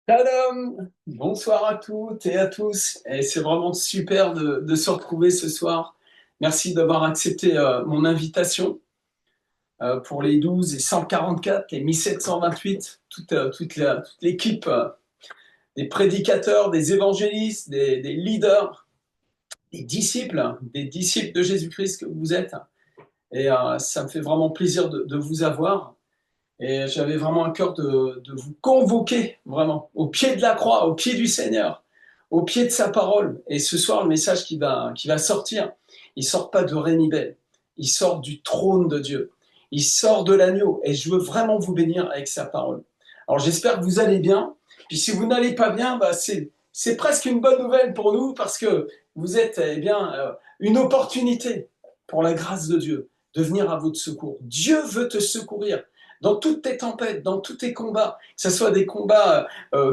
Shalom, bonsoir à toutes et à tous. Et c'est vraiment super de se retrouver ce soir. Merci d'avoir accepté mon invitation pour les 12 et 144, les 1728, toute l'équipe des prédicateurs, des évangélistes, des leaders, des disciples de Jésus-Christ que vous êtes. Et ça me fait vraiment plaisir de vous avoir. Et j'avais vraiment un cœur de vous convoquer, vraiment, au pied de la croix, au pied du Seigneur, au pied de sa parole. Et ce soir, le message qui va sortir, il ne sort pas de Rémi Bell, il sort du trône de Dieu, il sort de l'agneau. Et je veux vraiment vous bénir avec sa parole. Alors j'espère que vous allez bien. Puis si vous n'allez pas bien, bah, c'est presque une bonne nouvelle pour nous parce que vous êtes une opportunité pour la grâce de Dieu de venir à votre secours. Dieu veut te secourir dans toutes tes tempêtes, dans tous tes combats, que ce soit des combats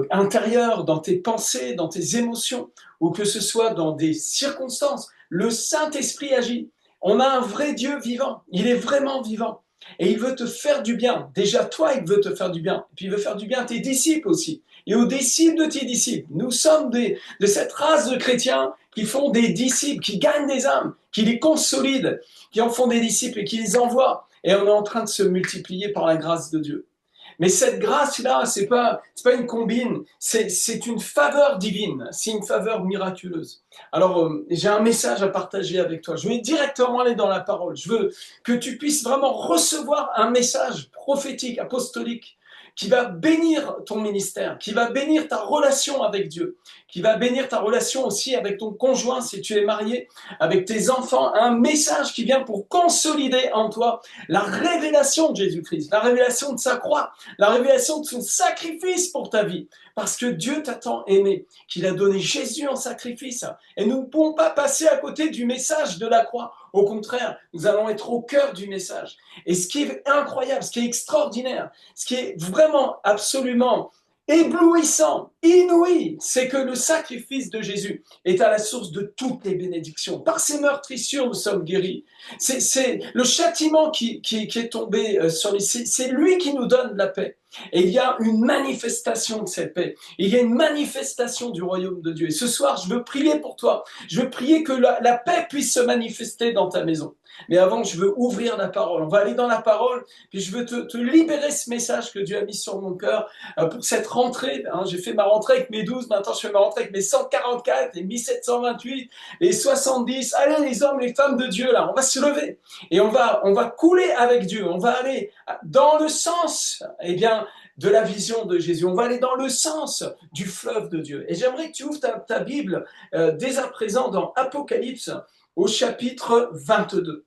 intérieurs, dans tes pensées, dans tes émotions, ou que ce soit dans des circonstances. Le Saint-Esprit agit. On a un vrai Dieu vivant. Il est vraiment vivant. Et il veut te faire du bien. Déjà, toi, il veut te faire du bien. Et puis, il veut faire du bien à tes disciples aussi. Et aux disciples de tes disciples. Nous sommes de cette race de chrétiens qui font des disciples, qui gagnent des âmes, qui les consolident, qui en font des disciples et qui les envoient. Et on est en train de se multiplier par la grâce de Dieu. Mais cette grâce-là, c'est pas une combine, c'est une faveur divine, c'est une faveur miraculeuse. Alors, j'ai un message à partager avec toi. Je vais directement aller dans la parole. Je veux que tu puisses vraiment recevoir un message prophétique, apostolique, qui va bénir ton ministère, qui va bénir ta relation avec Dieu, qui va bénir ta relation aussi avec ton conjoint si tu es marié, avec tes enfants. Un message qui vient pour consolider en toi la révélation de Jésus-Christ, la révélation de sa croix, la révélation de son sacrifice pour ta vie. Parce que Dieu t'a tant aimé qu'il a donné Jésus en sacrifice. Et nous ne pouvons pas passer à côté du message de la croix. Au contraire, nous allons être au cœur du message. Et ce qui est incroyable, ce qui est extraordinaire, ce qui est vraiment absolument éblouissant, inouï, c'est que le sacrifice de Jésus est à la source de toutes les bénédictions. Par ses meurtrissures, nous sommes guéris. C'est le châtiment qui est tombé sur lui. C'est lui qui nous donne la paix. Et il y a une manifestation de cette paix. Il y a une manifestation du royaume de Dieu. Et ce soir, je veux prier pour toi. Je veux prier que la paix puisse se manifester dans ta maison. Mais avant, je veux ouvrir la parole. On va aller dans la parole, puis je veux te libérer ce message que Dieu a mis sur mon cœur pour cette rentrée. Hein. J'ai fait ma rentrée avec mes 12, maintenant je fais ma rentrée avec mes 144, les 1728, les 70. Allez, les hommes, les femmes de Dieu, là, on va se lever. Et on va couler avec Dieu. On va aller dans le sens, eh bien, de la vision de Jésus. On va aller dans le sens du fleuve de Dieu. Et j'aimerais que tu ouvres ta Bible dès à présent dans Apocalypse au chapitre 22.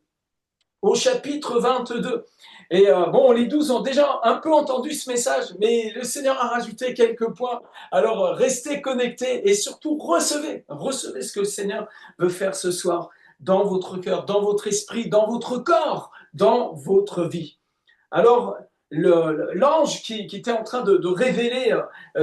Au chapitre 22. Et bon, les 12 ont déjà un peu entendu ce message, mais le Seigneur a rajouté quelques points. Alors, restez connectés et surtout recevez ce que le Seigneur veut faire ce soir dans votre cœur, dans votre esprit, dans votre corps, dans votre vie. Alors, l'ange qui était en train de révéler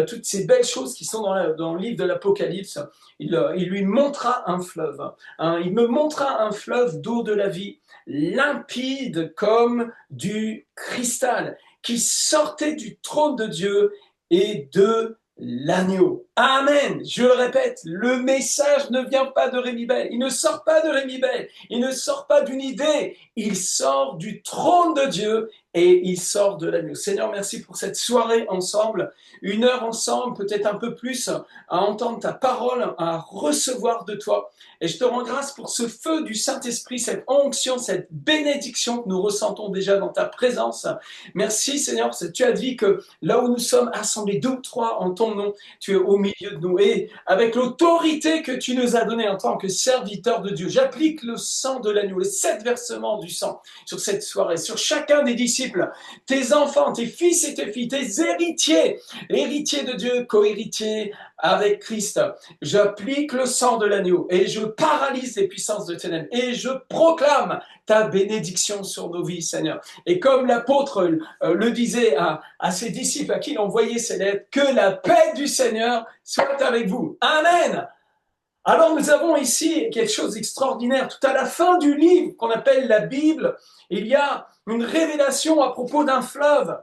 toutes ces belles choses qui sont dans le livre de l'Apocalypse, il lui montra un fleuve. Hein. Il me montra un fleuve d'eau de la vie, limpide comme du cristal, qui sortait du trône de Dieu et de l'agneau. Amen. Je le répète, le message ne vient pas de Rémi Bell. Il ne sort pas de Rémi Bell. Il ne sort pas d'une idée. Il sort du trône de Dieu et il sort de l'agneau. Seigneur, merci pour cette soirée ensemble, une heure ensemble, peut-être un peu plus, à entendre ta parole, à recevoir de toi. Et je te rends grâce pour ce feu du Saint-Esprit, cette onction, cette bénédiction que nous ressentons déjà dans ta présence. Merci Seigneur, parce que tu as dit que là où nous sommes assemblés deux ou trois en ton nom, tu es au milieu de nous. Et avec l'autorité que tu nous as donnée en tant que serviteur de Dieu, j'applique le sang de l'agneau, les 7 versements du sang sur cette soirée, sur chacun des disciples, tes enfants, tes fils et tes filles, tes héritiers, héritiers de Dieu, co-héritiers avec Christ. J'applique le sang de l'agneau et je paralyse les puissances de ténèbres et je proclame ta bénédiction sur nos vies, Seigneur. Et comme l'apôtre le disait à ses disciples à qui il envoyait ses lettres, que la paix du Seigneur soit avec vous. Amen. Alors nous avons ici quelque chose d'extraordinaire. Tout à la fin du livre qu'on appelle la Bible, il y a une révélation à propos d'un fleuve.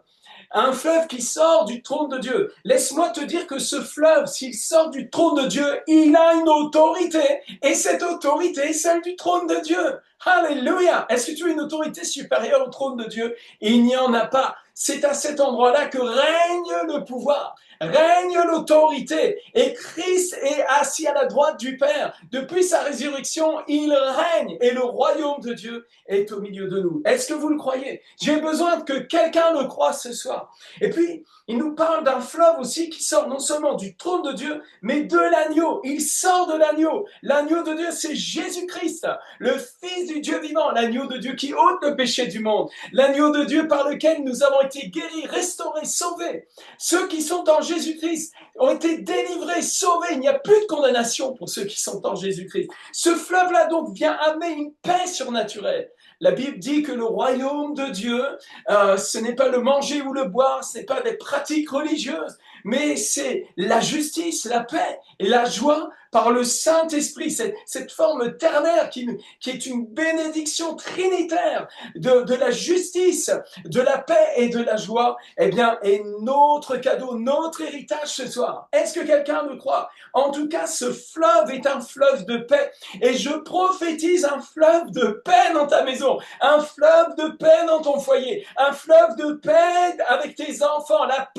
un fleuve qui sort du trône de Dieu. Laisse-moi te dire que ce fleuve, s'il sort du trône de Dieu, il a une autorité. Et cette autorité est celle du trône de Dieu. Alléluia! Est-ce que tu as une autorité supérieure au trône de Dieu? Il n'y en a pas. C'est à cet endroit-là que règne le pouvoir, règne l'autorité. Et Christ est assis à la droite du Père. Depuis sa résurrection, il règne et le royaume de Dieu est au milieu de nous. Est-ce que vous le croyez? J'ai besoin que quelqu'un le croie ce soir. Et puis, il nous parle d'un fleuve aussi qui sort non seulement du trône de Dieu, mais de l'agneau. Il sort de l'agneau. L'agneau de Dieu, c'est Jésus-Christ, le Fils du Dieu vivant, l'agneau de Dieu qui ôte le péché du monde, l'agneau de Dieu par lequel nous avons été guéris, restaurés, sauvés. Ceux qui sont en Jésus-Christ ont été délivrés, sauvés. Il n'y a plus de condamnation pour ceux qui sont en Jésus-Christ. Ce fleuve-là donc vient amener une paix surnaturelle. La Bible dit que le royaume de Dieu, ce n'est pas le manger ou le boire, ce n'est pas des pratiques religieuses, mais c'est la justice, la paix et la joie par le Saint-Esprit, cette forme ternaire qui est une bénédiction trinitaire de la justice, de la paix et de la joie, eh bien, est notre cadeau, notre héritage ce soir. Est-ce que quelqu'un me croit? En tout cas, ce fleuve est un fleuve de paix. Et je prophétise un fleuve de paix dans ta maison, un fleuve de paix dans ton foyer, un fleuve de paix avec tes enfants, la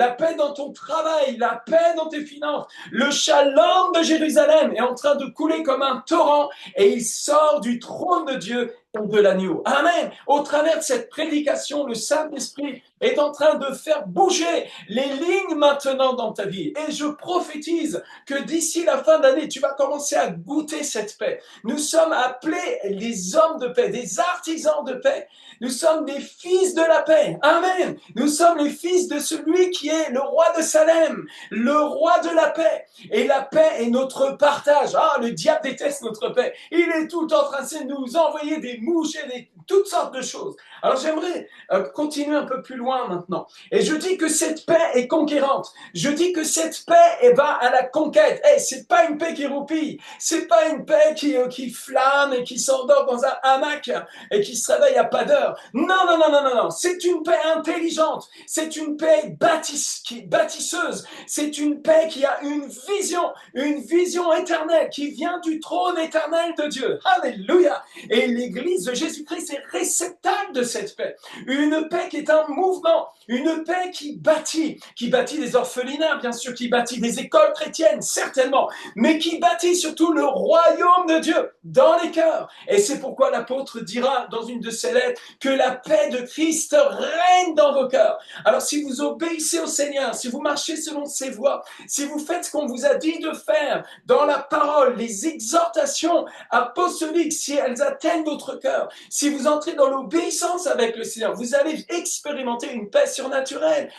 paix dans ton travail, la paix dans tes finances. Le shalom de Jérusalem est en train de couler comme un torrent et il sort du trône de Dieu et de l'agneau. Amen. Au travers de cette prédication, le Saint-Esprit est en train de faire bouger les lignes maintenant dans ta vie. Et je prophétise que d'ici la fin d'année, tu vas commencer à goûter cette paix. Nous sommes appelés les hommes de paix, des artisans de paix. Nous sommes des fils de la paix. Amen. Nous sommes les fils de celui qui est le roi de Salem, le roi de la paix. Et la paix est notre partage. Ah, le diable déteste notre paix. Il est tout le temps en train de nous envoyer des mouches et toutes sortes de choses. Alors j'aimerais continuer un peu plus loin maintenant. Et je dis que cette paix est conquérante. Je dis que cette paix va à la conquête. C'est pas une paix qui roupille. C'est pas une paix qui flâne et qui s'endort dans un hamac et qui se réveille à pas d'heure. Non, non, non, non, non, non. C'est une paix intelligente. C'est une paix bâtisseuse. C'est une paix qui a une vision éternelle qui vient du trône éternel de Dieu. Alléluia. Et l'Église de Jésus-Christ est réceptacle de cette paix. Une paix qui est un mouvement, une paix qui bâtit des orphelinats, bien sûr, qui bâtit des écoles chrétiennes, certainement, mais qui bâtit surtout le royaume de Dieu dans les cœurs. Et c'est pourquoi l'apôtre dira dans une de ses lettres que la paix de Christ règne dans vos cœurs. Alors si vous obéissez au Seigneur, si vous marchez selon ses voies, si vous faites ce qu'on vous a dit de faire dans la parole, les exhortations apostoliques, si elles atteignent votre cœur, si vous entrez dans l'obéissance avec le Seigneur, vous allez expérimenter une paix surnaturelle.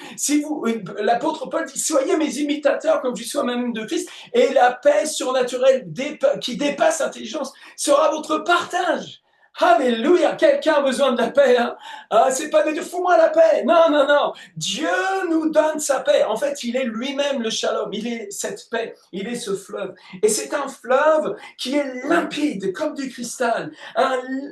L'apôtre Paul dit, soyez mes imitateurs comme je sois même de Christ, et la paix surnaturelle qui dépasse l'intelligence sera votre partage. Alléluia, quelqu'un a besoin de la paix. Hein? C'est pas de dire fous-moi la paix. Non, non, non. Dieu nous donne sa paix. En fait, il est lui-même le shalom. Il est cette paix. Il est ce fleuve. Et c'est un fleuve qui est limpide, comme du cristal.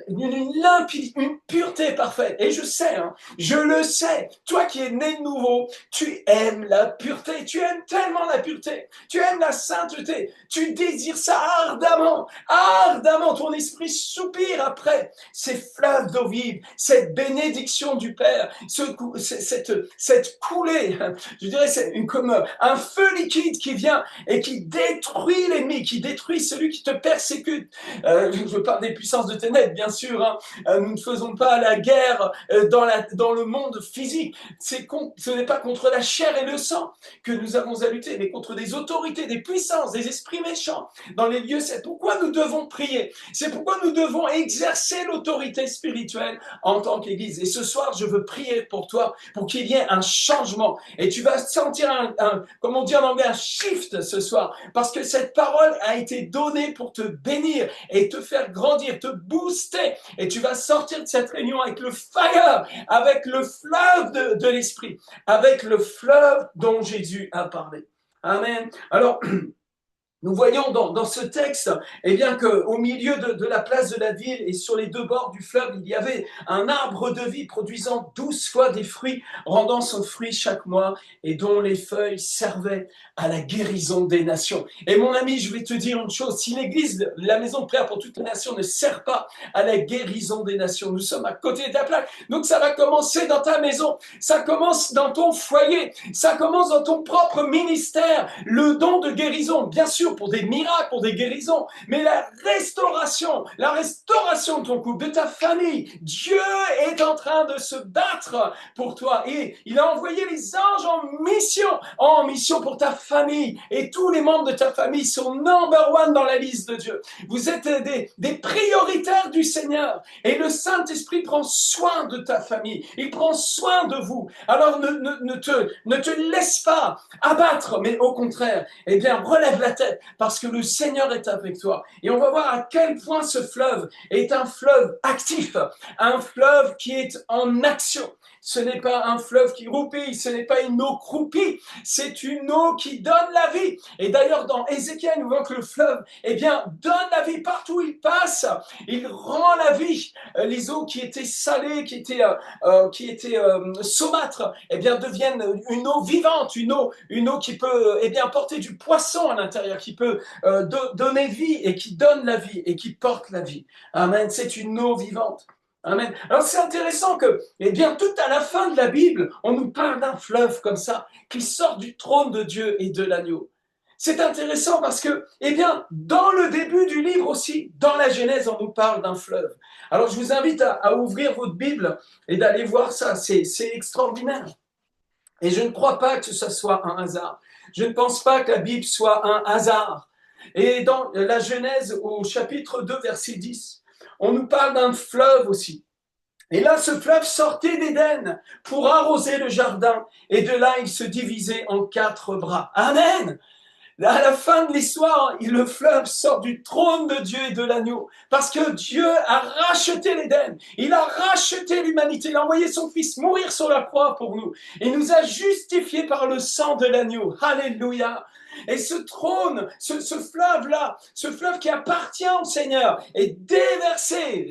Une pureté parfaite. Et je sais, hein, je le sais. Toi qui es né de nouveau, tu aimes la pureté. Tu aimes tellement la pureté. Tu aimes la sainteté. Tu désires ça ardemment. Ardemment. Ton esprit soupire après ces fleuves d'eau vive, cette bénédiction du Père, cette coulée, je dirais, c'est comme un feu liquide qui vient et qui détruit l'ennemi, qui détruit celui qui te persécute. Je parle des puissances de ténèbres, bien sûr. Hein. Nous ne faisons pas la guerre dans le monde physique. Ce n'est pas contre la chair et le sang que nous avons à lutter, mais contre des autorités, des puissances, des esprits méchants dans les lieux. C'est pourquoi nous devons prier. C'est pourquoi nous devons exercer l'autorité spirituelle en tant qu'Église. Et ce soir, je veux prier pour toi, pour qu'il y ait un changement. Et tu vas sentir comme on dit en anglais, un shift ce soir. Parce que cette parole a été donnée pour te bénir et te faire grandir, te booster. Et tu vas sortir de cette réunion avec le fire, avec le fleuve de l'esprit, avec le fleuve dont Jésus a parlé. Amen. Alors, Nous voyons dans ce texte, eh bien, qu'au milieu de la place de la ville et sur les deux bords du fleuve, il y avait un arbre de vie produisant 12 fois des fruits, rendant son fruit chaque mois et dont les feuilles servaient à la guérison des nations. Et mon ami, je vais te dire une chose, si l'église, la maison de prière pour toutes les nations ne sert pas à la guérison des nations, nous sommes à côté de la plaque. Donc ça va commencer dans ta maison, ça commence dans ton foyer, ça commence dans ton propre ministère, le don de guérison, bien sûr, pour des miracles, pour des guérisons, mais la restauration de ton couple, de ta famille. Dieu est en train de se battre pour toi et il a envoyé les anges en mission pour ta famille et tous les membres de ta famille sont number one dans la liste de Dieu. Vous êtes des prioritaires du Seigneur et le Saint-Esprit prend soin de ta famille, il prend soin de vous. Alors ne te laisse pas abattre, mais au contraire, eh bien relève la tête parce que le Seigneur est avec toi. Et on va voir à quel point ce fleuve est un fleuve actif, un fleuve qui est en action. Ce n'est pas un fleuve qui roupille, ce n'est pas une eau croupie, c'est une eau qui donne la vie. Et d'ailleurs, dans Ézéchiel, nous voyons que le fleuve, eh bien, donne la vie partout où il passe. Il rend la vie. Les eaux qui étaient salées, qui étaient saumâtres, eh bien, deviennent une eau vivante, une eau qui peut, eh bien, porter du poisson à l'intérieur, qui peut donner vie et qui donne la vie et qui porte la vie. Amen. C'est une eau vivante. Amen. Alors c'est intéressant que, eh bien, tout à la fin de la Bible, on nous parle d'un fleuve comme ça, qui sort du trône de Dieu et de l'agneau. C'est intéressant parce que, eh bien, dans le début du livre aussi, dans la Genèse, on nous parle d'un fleuve. Alors je vous invite à ouvrir votre Bible et d'aller voir ça, c'est extraordinaire. Et je ne crois pas que ce soit un hasard. Je ne pense pas que la Bible soit un hasard. Et dans la Genèse, au chapitre 2, verset 10, on nous parle d'un fleuve aussi. Et là, ce fleuve sortait d'Éden pour arroser le jardin. Et de là, il se divisait en 4 bras. Amen. À la fin de l'histoire, le fleuve sort du trône de Dieu et de l'agneau. Parce que Dieu a racheté l'Éden. Il a racheté l'humanité. Il a envoyé son Fils mourir sur la croix pour nous. Et nous a justifiés par le sang de l'agneau. Alléluia. Et ce trône, ce fleuve-là, ce fleuve qui appartient au Seigneur, est déversé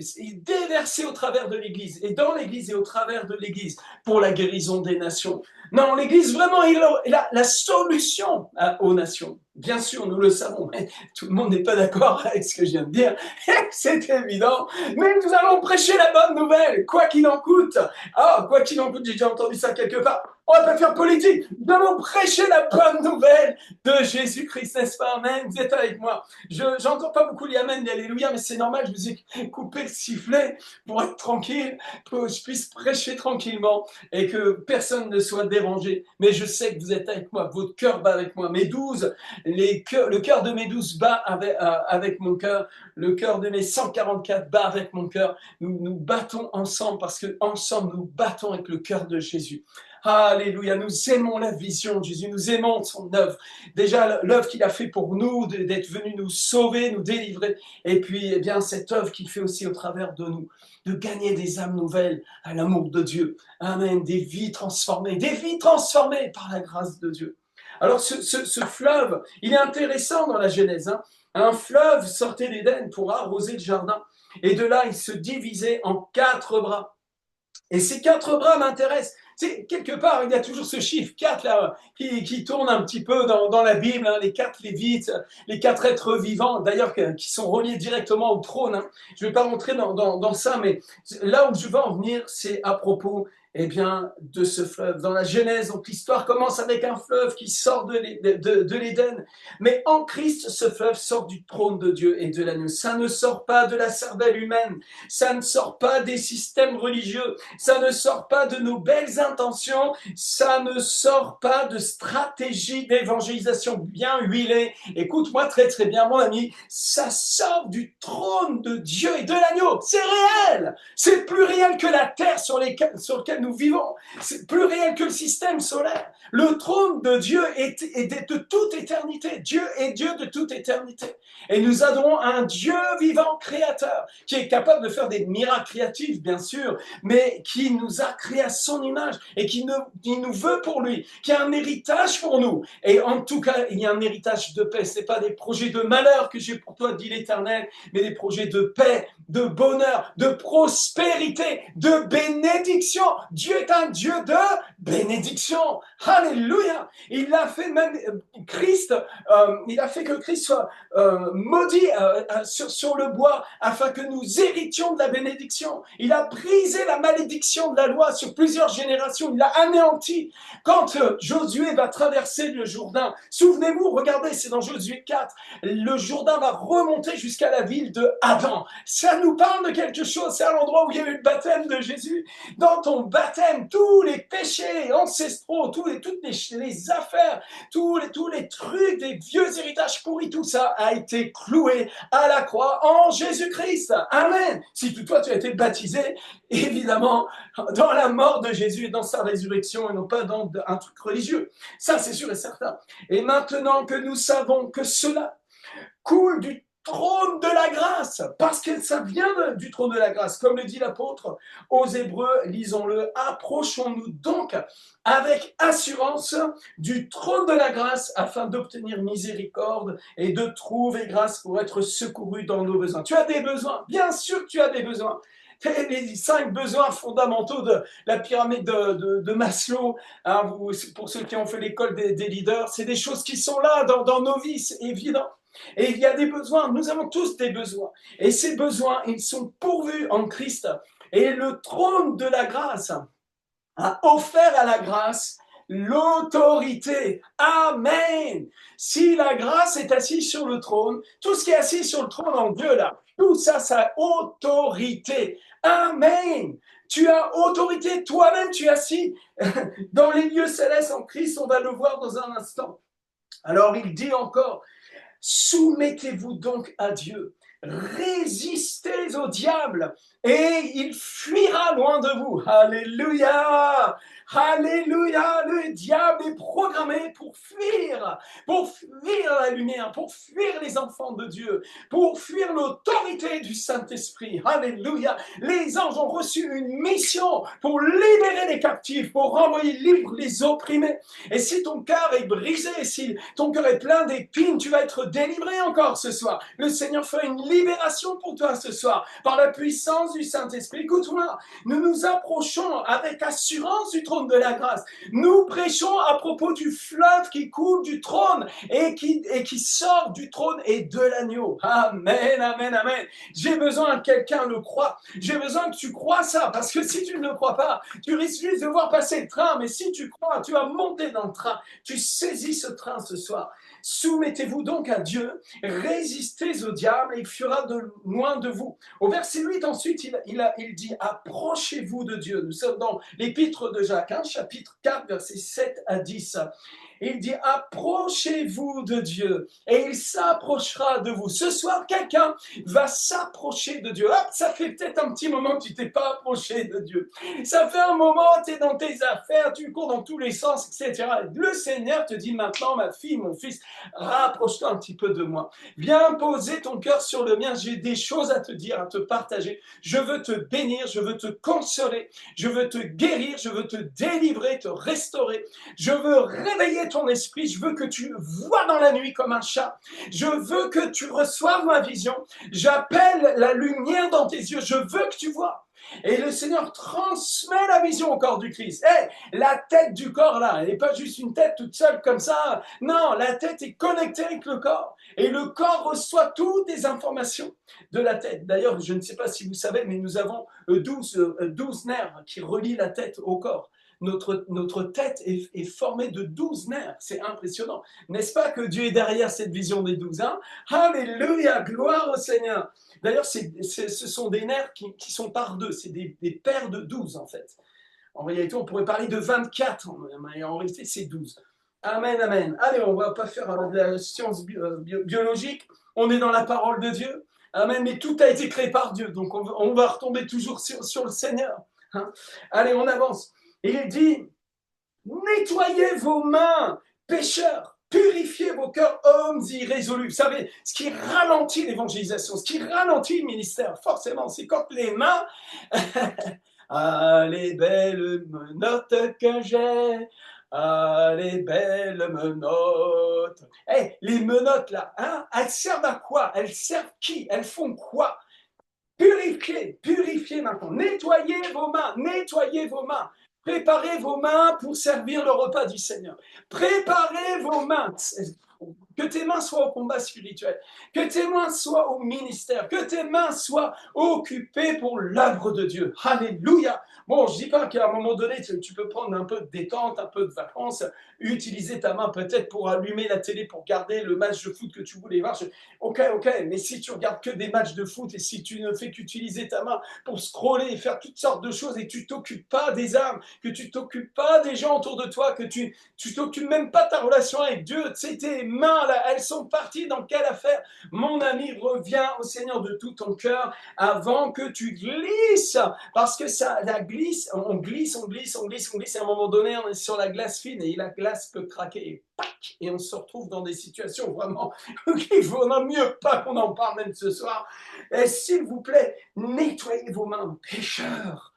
au travers de l'Église, et dans l'Église et au travers de l'Église, pour la guérison des nations. Non, l'Église vraiment est la solution aux nations. Bien sûr, nous le savons, mais tout le monde n'est pas d'accord avec ce que je viens de dire, c'est évident, mais nous allons prêcher la bonne nouvelle, quoi qu'il en coûte. Ah, quoi qu'il en coûte, j'ai déjà entendu ça quelque part. On va pas faire politique, nous allons prêcher la bonne nouvelle de Jésus-Christ, n'est-ce pas? Amen, vous êtes avec moi. J'entends pas beaucoup les amen, les alléluia, mais c'est normal, je vous ai coupé le sifflet pour être tranquille, pour que je puisse prêcher tranquillement et que personne ne soit dérangé. Mais je sais que vous êtes avec moi, votre cœur bat avec moi. Le cœur de mes 12 bat avec mon cœur, le cœur de mes 144 bat avec mon cœur. Nous battons ensemble parce que ensemble nous battons avec le cœur de Jésus. Alléluia, nous aimons la vision de Jésus, nous aimons son œuvre. Déjà, l'œuvre qu'il a fait pour nous, d'être venu nous sauver, nous délivrer. Et puis, eh bien, cette œuvre qu'il fait aussi au travers de nous, de gagner des âmes nouvelles à l'amour de Dieu. Amen, des vies transformées par la grâce de Dieu. Alors, ce fleuve, il est intéressant dans la Genèse. Hein. Un fleuve sortait d'Éden pour arroser le jardin. Et de là, il se divisait en 4 bras. Et ces 4 bras m'intéressent. C'est, quelque part, il y a toujours ce chiffre 4 là, qui tourne un petit peu dans la Bible, hein, les 4 Lévites, les 4 êtres vivants, d'ailleurs, qui sont reliés directement au trône. Hein. Je ne vais pas rentrer dans ça, mais là où je veux en venir, c'est à propos eh bien, de ce fleuve. Dans la Genèse, donc l'histoire commence avec un fleuve qui sort de l'Éden. Mais en Christ, ce fleuve sort du trône de Dieu et de l'agneau. Ça ne sort pas de la cervelle humaine. Ça ne sort pas des systèmes religieux. Ça ne sort pas de nos belles intentions. Ça ne sort pas de stratégie d'évangélisation bien huilée. Écoute-moi très très bien, mon ami. Ça sort du trône de Dieu et de l'agneau. C'est réel. C'est plus réel que la terre sur laquelle lequel nous vivons, c'est plus réel que le système solaire. Le trône de Dieu est de toute éternité. Dieu est Dieu de toute éternité. Et nous adorons un Dieu vivant, créateur, qui est capable de faire des miracles créatifs, bien sûr, mais qui nous a créés à son image et qui nous veut pour lui, qui a un héritage pour nous. Et en tout cas, il y a un héritage de paix. Ce n'est pas des projets de malheur que j'ai pour toi, dit l'Éternel, mais des projets de paix, de bonheur, de prospérité, de bénédiction. Dieu est un Dieu de bénédiction. Alléluia. Il a fait même Christ, il a fait que Christ soit maudit sur le bois afin que nous héritions de la bénédiction. Il a brisé la malédiction de la loi sur plusieurs générations. Il l'a anéanti. Quand Josué va traverser le Jourdain, souvenez-vous, regardez, c'est dans Josué 4, le Jourdain va remonter jusqu'à la ville de Adam. Ça nous parle de quelque chose. C'est à l'endroit où il y a eu le baptême de Jésus. Dans ton baptême, tous les péchés ancestraux, toutes les affaires, tous les trucs, des vieux héritages pourris, tout ça a été cloué à la croix en Jésus-Christ. Amen. Si toutefois tu as été baptisé, évidemment, dans la mort de Jésus et dans sa résurrection et non pas dans un truc religieux. Ça, c'est sûr et certain. Et maintenant que nous savons que cela coule du trône de la grâce, parce que ça vient du trône de la grâce, comme le dit l'apôtre aux Hébreux, lisons-le, approchons-nous donc avec assurance du trône de la grâce afin d'obtenir miséricorde et de trouver grâce pour être secouru dans nos besoins. Tu as des besoins, bien sûr que tu as des besoins. Les 5 besoins fondamentaux de la pyramide de Maslow, hein, pour ceux qui ont fait l'école des leaders, c'est des choses qui sont là dans nos vies, c'est évident. Et il y a des besoins, nous avons tous des besoins. Et ces besoins, ils sont pourvus en Christ. Et le trône de la grâce a offert à la grâce l'autorité. Amen. Si la grâce est assise sur le trône, tout ce qui est assis sur le trône en Dieu, là, tout ça, ça a autorité. Amen. Tu as autorité, toi-même, tu es assis dans les lieux célestes en Christ, on va le voir dans un instant. Alors il dit encore, soumettez-vous donc à Dieu, résistez au diable et il fuira loin de vous. Alléluia! Alléluia! Le diable est programmé pour fuir la lumière, pour fuir les enfants de Dieu, pour fuir l'autorité du Saint-Esprit. Alléluia! Les anges ont reçu une mission pour libérer les captifs, pour renvoyer libres les opprimés. Et si ton cœur est brisé, si ton cœur est plein d'épines, tu vas être délivré encore ce soir. Le Seigneur fait une libération pour toi ce soir, par la puissance du Saint-Esprit. Écoute-moi, nous nous approchons avec assurance du trône de la grâce. Nous prêchons à propos du fleuve qui coule du trône et qui sort du trône et de l'agneau. Amen, amen, amen. J'ai besoin que quelqu'un le croie. J'ai besoin que tu crois ça, parce que si tu ne le crois pas, tu risques juste de voir passer le train, mais si tu crois, tu vas monter dans le train. Tu saisis ce train ce soir. Soumettez-vous donc à Dieu, résistez au diable et il fuira de loin de vous. Au verset 8, ensuite, il dit « Approchez-vous de Dieu ». Nous sommes dans l'épître de Jacques, chapitre 4, versets 7 à 10. Il dit « Approchez-vous de Dieu et il s'approchera de vous ». Ce soir, quelqu'un va s'approcher de Dieu. Hop, ça fait peut-être un petit moment que tu ne t'es pas approché de Dieu. Ça fait un moment, tu es dans tes affaires, tu cours dans tous les sens, etc. Le Seigneur te dit maintenant, ma fille, mon fils, rapproche-toi un petit peu de moi. Viens poser ton cœur sur le mien. J'ai des choses à te dire, à te partager. Je veux te bénir, je veux te consoler, je veux te guérir, je veux te délivrer, te restaurer. Je veux réveiller ton esprit, je veux que tu vois dans la nuit comme un chat. Je veux que tu reçoives ma vision. J'appelle la lumière dans tes yeux. Je veux que tu vois. Et le Seigneur transmet la vision au corps du Christ. La tête du corps là, elle n'est pas juste une tête toute seule comme ça. Non, la tête est connectée avec le corps. Et le corps reçoit toutes les informations de la tête. D'ailleurs, je ne sais pas si vous savez, mais nous avons 12 nerfs qui relient la tête au corps. Notre tête est formée de 12 nerfs. C'est impressionnant. N'est-ce pas que Dieu est derrière cette vision des 12 hein? Alléluia, gloire au Seigneur. D'ailleurs, ce sont des nerfs qui sont par deux. C'est des paires de 12 en fait. En réalité, on pourrait parler de 24, mais en réalité, c'est 12. Amen, amen. Allez, on ne va pas faire de la science biologique. On est dans la parole de Dieu. Amen, mais tout a été créé par Dieu. Donc, on va retomber toujours sur le Seigneur. Hein? Allez, on avance. Il dit, nettoyez vos mains, pécheurs. Purifiez vos cœurs, hommes irrésolus. Vous savez, ce qui ralentit l'évangélisation, ce qui ralentit le ministère, forcément, c'est quand les mains... Ah, les belles menottes que j'ai, ah, les belles menottes. Hey, les menottes là, hein, elles servent à quoi? Elles servent qui? Elles font quoi? Purifiez, purifiez maintenant. Nettoyez vos mains. Préparez vos mains pour servir le repas du Seigneur. Préparez vos mains. Que tes mains soient au combat spirituel, que tes mains soient au ministère, que tes mains soient occupées pour l'œuvre de Dieu. Alléluia. Bon, je ne dis pas qu'à un moment donné, tu peux prendre un peu de détente, un peu de vacances, utiliser ta main peut-être pour allumer la télé, pour garder le match de foot que tu voulais voir. Ok, mais si tu regardes que des matchs de foot et si tu ne fais qu'utiliser ta main pour scroller et faire toutes sortes de choses et que tu t'occupes pas des âmes, que tu t'occupes pas des gens autour de toi, que tu t'occupes même pas de ta relation avec Dieu, tu sais, tes mains là, elles sont parties dans quelle affaire? Mon ami, reviens au Seigneur de tout ton cœur avant que tu glisses, parce que ça, la glisse, on glisse, et à un moment donné, on est sur la glace fine et la glace peut craquer et pac, et on se retrouve dans des situations vraiment il vaut mieux pas qu'on en parle même ce soir. Et s'il vous plaît, nettoyez vos mains, pécheurs.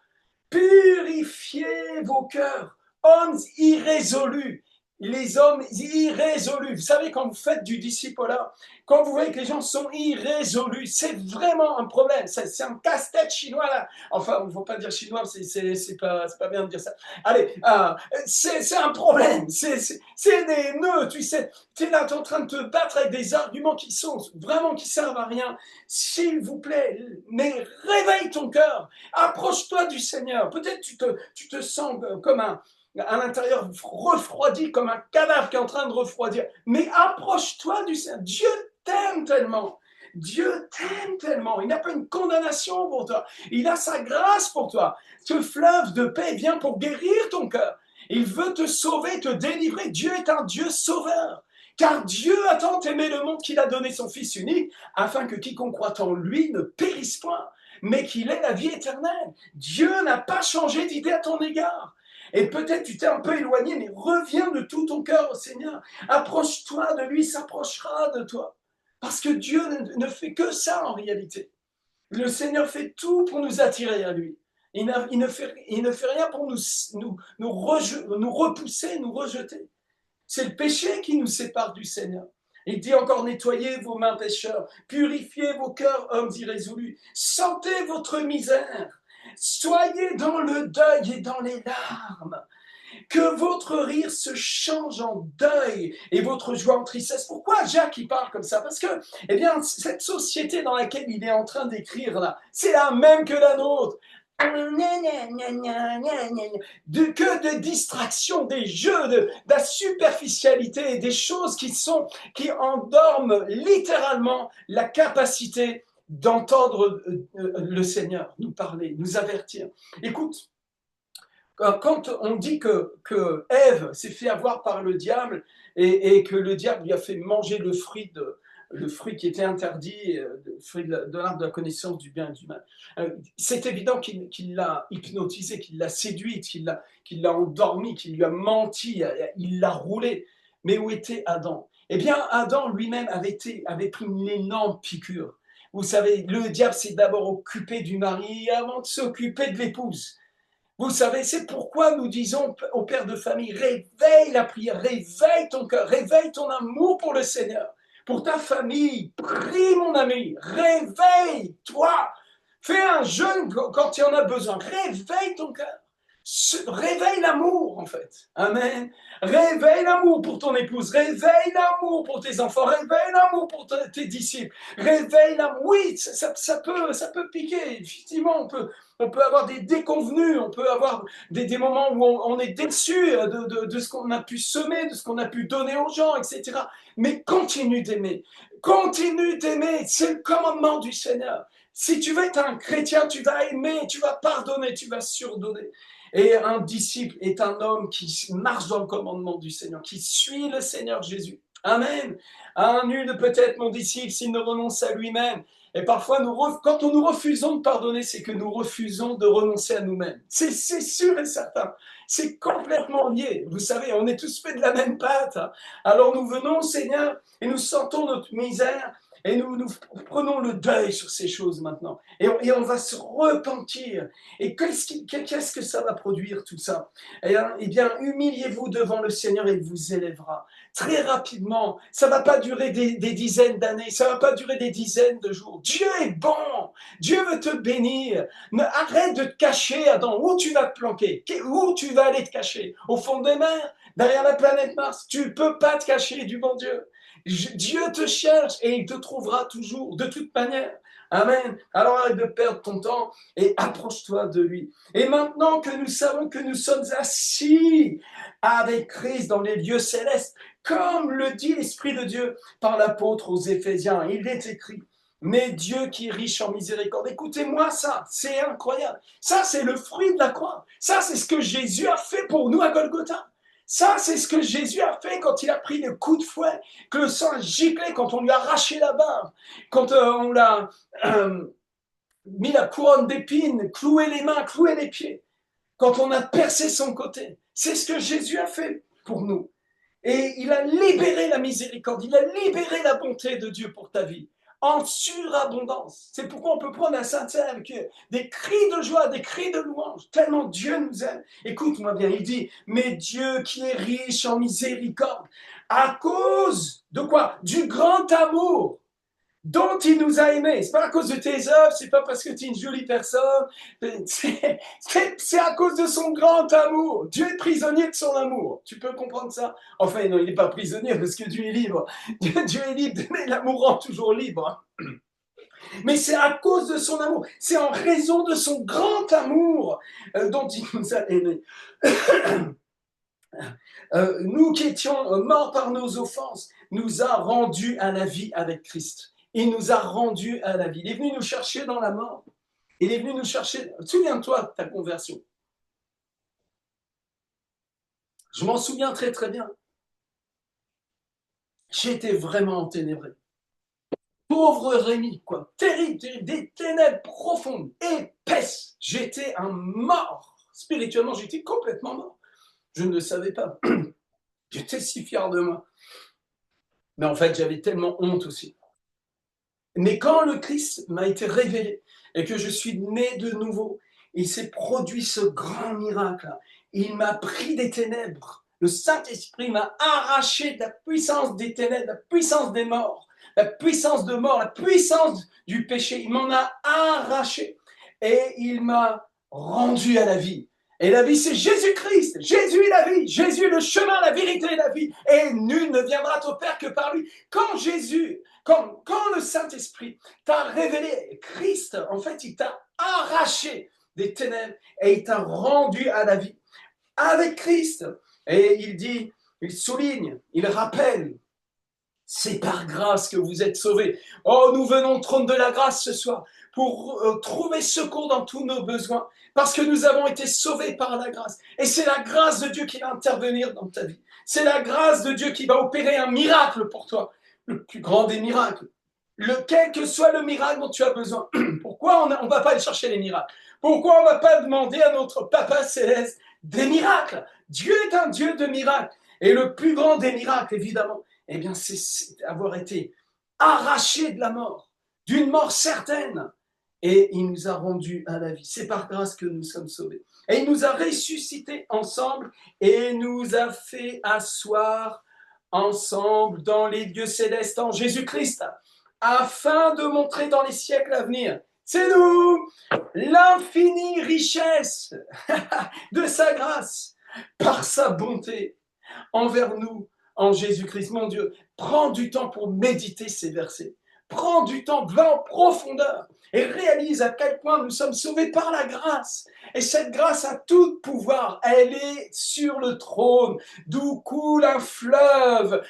Purifiez vos cœurs, hommes irrésolus. Les hommes irrésolus. Vous savez, quand vous faites du discipulat, quand vous voyez que les gens sont irrésolus, c'est vraiment un problème. C'est un casse-tête chinois, là. Enfin, il ne faut pas dire chinois, c'est pas bien de dire ça. Allez, c'est un problème. C'est des nœuds, tu sais. Tu es là, tu es en train de te battre avec des arguments qui servent à rien. S'il vous plaît, mais réveille ton cœur. Approche-toi du Seigneur. Peut-être tu te sens comme à l'intérieur refroidi, comme un cadavre qui est en train de refroidir. Mais approche-toi du Seigneur. Dieu t'aime tellement. Dieu t'aime tellement. Il n'a pas une condamnation pour toi. Il a sa grâce pour toi. Ce fleuve de paix vient pour guérir ton cœur. Il veut te sauver, te délivrer. Dieu est un Dieu sauveur. Car Dieu a tant aimé le monde qu'il a donné son Fils unique, afin que quiconque croit en lui ne périsse point, mais qu'il ait la vie éternelle. Dieu n'a pas changé d'idée à ton égard. Et peut-être tu t'es un peu éloigné, mais reviens de tout ton cœur au Seigneur. Approche-toi de lui, il s'approchera de toi. Parce que Dieu ne fait que ça en réalité. Le Seigneur fait tout pour nous attirer à lui. Il ne fait rien pour nous repousser, nous rejeter. C'est le péché qui nous sépare du Seigneur. Il dit encore, nettoyez vos mains pécheurs, purifiez vos cœurs hommes irrésolus, sentez votre misère, soyez dans le deuil et dans les larmes, que votre rire se change en deuil et votre joie en tristesse. Pourquoi Jacques il parle comme ça? Parce que, eh bien, cette société dans laquelle il est en train d'écrire là, c'est la même que la nôtre. Que de distractions, des jeux, de la superficialité, des choses qui endorment littéralement la capacité d'entendre le Seigneur nous parler, nous avertir. Écoute, quand on dit que Ève s'est fait avoir par le diable et que le diable lui a fait manger le fruit qui était interdit, le fruit de l'arbre de la connaissance du bien et du mal, c'est évident qu'il l'a hypnotisé, qu'il l'a séduite, qu'il l'a endormi, qu'il lui a menti, il l'a roulé. Mais où était Adam? Eh bien, Adam lui-même avait pris une énorme piqûre. Vous savez, le diable s'est d'abord occupé du mari avant de s'occuper de l'épouse. Vous savez, c'est pourquoi nous disons aux pères de famille, réveille la prière, réveille ton cœur, réveille ton amour pour le Seigneur, pour ta famille. Prie, mon ami, réveille-toi. Fais un jeûne quand il y en a besoin. Réveille ton cœur. Réveille l'amour, en fait. Amen. Réveille l'amour pour ton épouse. Réveille l'amour pour tes enfants. Réveille l'amour pour tes disciples. Réveille l'amour. Oui, ça peut piquer. Effectivement, on peut avoir des déconvenus. On peut avoir des moments où on est déçu de ce qu'on a pu semer, de ce qu'on a pu donner aux gens, etc. Mais continue d'aimer. Continue d'aimer. C'est le commandement du Seigneur. Si tu veux être un chrétien, tu vas aimer, tu vas pardonner, tu vas surdonner. Et un disciple est un homme qui marche dans le commandement du Seigneur, qui suit le Seigneur Jésus. Amen. Un nul ne peut être mon disciple s'il ne renonce à lui-même. Et parfois, quand nous refusons de pardonner, c'est que nous refusons de renoncer à nous-mêmes. C'est sûr et certain. C'est complètement lié. Vous savez, on est tous faits de la même pâte. Alors nous venons au Seigneur et nous sentons notre misère et nous prenons le deuil sur ces choses maintenant. Et on va se repentir. Et qu'est-ce que ça va produire tout ça? Eh bien, humiliez-vous devant le Seigneur et il vous élèvera. Très rapidement, ça ne va pas durer des dizaines d'années, ça ne va pas durer des dizaines de jours. Dieu est bon, Dieu veut te bénir. Arrête de te cacher, Adam. Où tu vas te planquer? Où tu vas aller te cacher? Au fond des mers? Derrière la planète Mars? Tu ne peux pas te cacher du bon Dieu. Dieu te cherche et il te trouvera toujours, de toute manière. Amen. Alors arrête de perdre ton temps et approche-toi de lui. Et maintenant que nous savons que nous sommes assis avec Christ dans les lieux célestes, comme le dit l'Esprit de Dieu par l'apôtre aux Éphésiens, il est écrit, mais Dieu qui est riche en miséricorde. Écoutez-moi ça, c'est incroyable. Ça, c'est le fruit de la croix. Ça, c'est ce que Jésus a fait pour nous à Golgotha. Ça, c'est ce que Jésus a fait quand il a pris le coup de fouet, que le sang a giclé, quand on lui a arraché la barbe, quand on l'a mis la couronne d'épines, cloué les mains, cloué les pieds, quand on a percé son côté. C'est ce que Jésus a fait pour nous. Et il a libéré la miséricorde, il a libéré la bonté de Dieu pour ta vie, en surabondance. C'est pourquoi on peut prendre un Saint-Thème avec des cris de joie, des cris de louange, tellement Dieu nous aime. Écoute-moi bien, il dit, mais Dieu qui est riche en miséricorde, à cause de quoi? Du grand amour dont il nous a aimés. C'est pas à cause de tes œuvres, c'est pas parce que tu es une jolie personne, c'est à cause de son grand amour. Dieu est prisonnier de son amour. Tu peux comprendre ça? Enfin, non, il n'est pas prisonnier parce que Dieu est libre. Dieu est libre, mais l'amour rend toujours libre. Mais c'est à cause de son amour, c'est en raison de son grand amour dont il nous a aimés. Nous qui étions morts par nos offenses, nous a rendus à la vie avec Christ. Il nous a rendus à la vie. Il est venu nous chercher dans la mort. Il est venu nous chercher. Souviens-toi de ta conversion. Je m'en souviens très très bien. J'étais vraiment enténébré. Pauvre Rémi, quoi. Terrible, terrible, des ténèbres profondes, épaisses. J'étais un mort. Spirituellement, j'étais complètement mort. Je ne le savais pas. J'étais si fier de moi. Mais en fait, j'avais tellement honte aussi. Mais quand le Christ m'a été révélé et que je suis né de nouveau, il s'est produit ce grand miracle. Il m'a pris des ténèbres. Le Saint-Esprit m'a arraché de la puissance des ténèbres, la puissance des morts, la puissance de mort, la puissance du péché. Il m'en a arraché et il m'a rendu à la vie. Et la vie, c'est Jésus-Christ. Jésus est la vie. Jésus est le chemin, la vérité et la vie. Et nul ne viendra au Père que par lui. Quand le Saint-Esprit t'a révélé Christ, en fait, il t'a arraché des ténèbres et il t'a rendu à la vie avec Christ. Et il dit, il souligne, il rappelle, c'est par grâce que vous êtes sauvés. Oh, nous venons au trône de la grâce ce soir pour trouver secours dans tous nos besoins, parce que nous avons été sauvés par la grâce. Et c'est la grâce de Dieu qui va intervenir dans ta vie. C'est la grâce de Dieu qui va opérer un miracle pour toi, le plus grand des miracles. Quel que soit le miracle dont tu as besoin. Pourquoi on ne va pas aller chercher les miracles? Pourquoi on ne va pas demander à notre Papa Céleste des miracles? Dieu est un Dieu de miracles. Et le plus grand des miracles, évidemment, eh bien, c'est avoir été arraché de la mort, d'une mort certaine. Et il nous a rendus à la vie. C'est par grâce que nous sommes sauvés. Et il nous a ressuscités ensemble et nous a fait asseoir ensemble dans les lieux célestes en Jésus-Christ, afin de montrer dans les siècles à venir, c'est nous, l'infinie richesse de sa grâce, par sa bonté envers nous en Jésus-Christ. Mon Dieu, prends du temps pour méditer ces versets. Prends du temps, va en profondeur et réalise à quel point nous sommes sauvés par la grâce. Et cette grâce a tout pouvoir. Elle est sur le trône, d'où coule un fleuve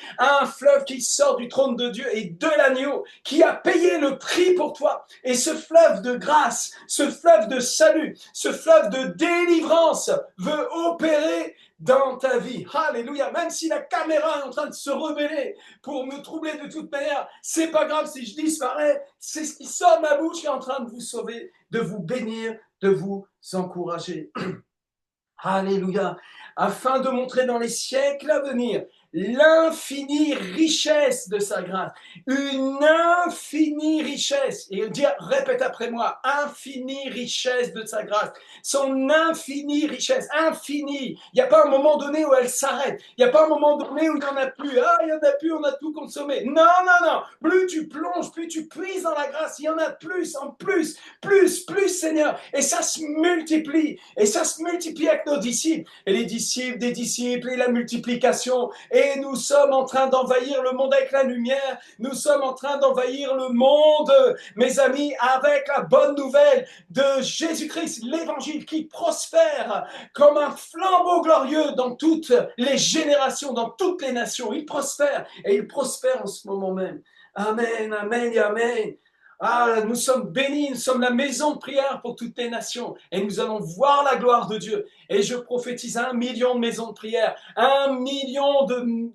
qui sort du trône de Dieu et de l'agneau, qui a payé le prix pour toi. Et ce fleuve de grâce, ce fleuve de salut, ce fleuve de délivrance veut opérer dans ta vie. Alléluia. Même si la caméra est en train de se rebeller pour me troubler de toute manière, c'est pas grave si je disparais. C'est ce qui sort de ma bouche qui est en train de vous sauver, de vous bénir, de vous encourager. Alléluia. Afin de montrer dans les siècles à venir l'infinie richesse de sa grâce. Une infinie richesse. Et dire, répète après moi, infinie richesse de sa grâce. Son infinie richesse, infinie. Il n'y a pas un moment donné où elle s'arrête. Il n'y a pas un moment donné où il n'y en a plus. Ah, il n'y en a plus, on a tout consommé. Non, non, non. Plus tu plonges, plus tu puises dans la grâce. Il y en a plus, en plus, plus, Seigneur. Et ça se multiplie. Et ça se multiplie avec nos disciples. Et les disciples des disciples et la multiplication. Et nous sommes en train d'envahir le monde avec la lumière. Nous sommes en train d'envahir le monde, mes amis, avec la bonne nouvelle de Jésus-Christ, l'évangile qui prospère comme un flambeau glorieux dans toutes les générations, dans toutes les nations. Il prospère et il prospère en ce moment même. Amen, amen et amen. Ah, nous sommes bénis, nous sommes la maison de prière pour toutes les nations et nous allons voir la gloire de Dieu. Et je prophétise 1 million de maisons de prière, 1 million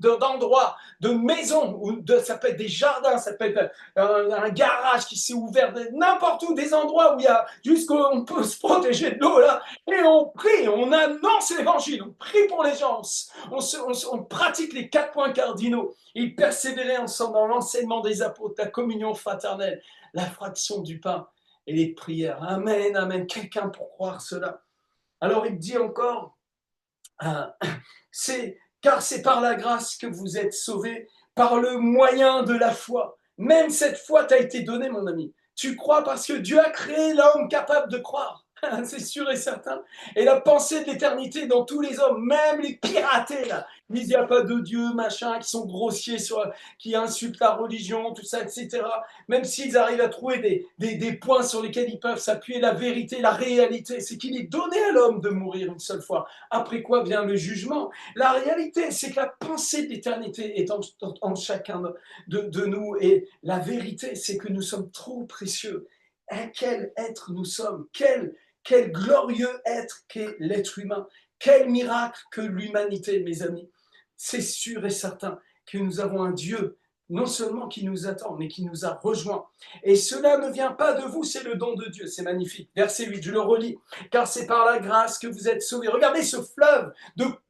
d'endroits, de maisons, ça peut être des jardins, ça peut être un garage qui s'est ouvert, n'importe où, des endroits où il y a jusqu'où on peut se protéger de l'eau là. Et on prie, on annonce l'évangile, on prie pour les gens, on pratique les 4 points cardinaux. Ils persévéraient ensemble dans l'enseignement des apôtres, la communion fraternelle, la fraction du pain et les prières. Amen, amen. Quelqu'un pour croire cela. Alors il dit encore, car c'est par la grâce que vous êtes sauvés, par le moyen de la foi. Même cette foi t'a été donnée, mon ami. Tu crois parce que Dieu a créé l'homme capable de croire. C'est sûr et certain. Et la pensée de l'éternité dans tous les hommes, même les piratés, là, ils disent il n'y a pas de Dieu, machin, qui sont grossiers, qui insultent la religion, tout ça, etc. Même s'ils arrivent à trouver des points sur lesquels ils peuvent s'appuyer, la vérité, la réalité, c'est qu'il est donné à l'homme de mourir une seule fois. Après quoi vient le jugement. La réalité, c'est que la pensée de l'éternité est en chacun de nous. Et la vérité, c'est que nous sommes trop précieux. Et quel être nous sommes, quel glorieux être qu'est l'être humain. Quel miracle que l'humanité, mes amis. C'est sûr et certain que nous avons un Dieu, non seulement qui nous attend, mais qui nous a rejoints. Et cela ne vient pas de vous, c'est le don de Dieu. C'est magnifique. Verset 8, je le relis. Car c'est par la grâce que vous êtes sauvés. Regardez ce fleuve.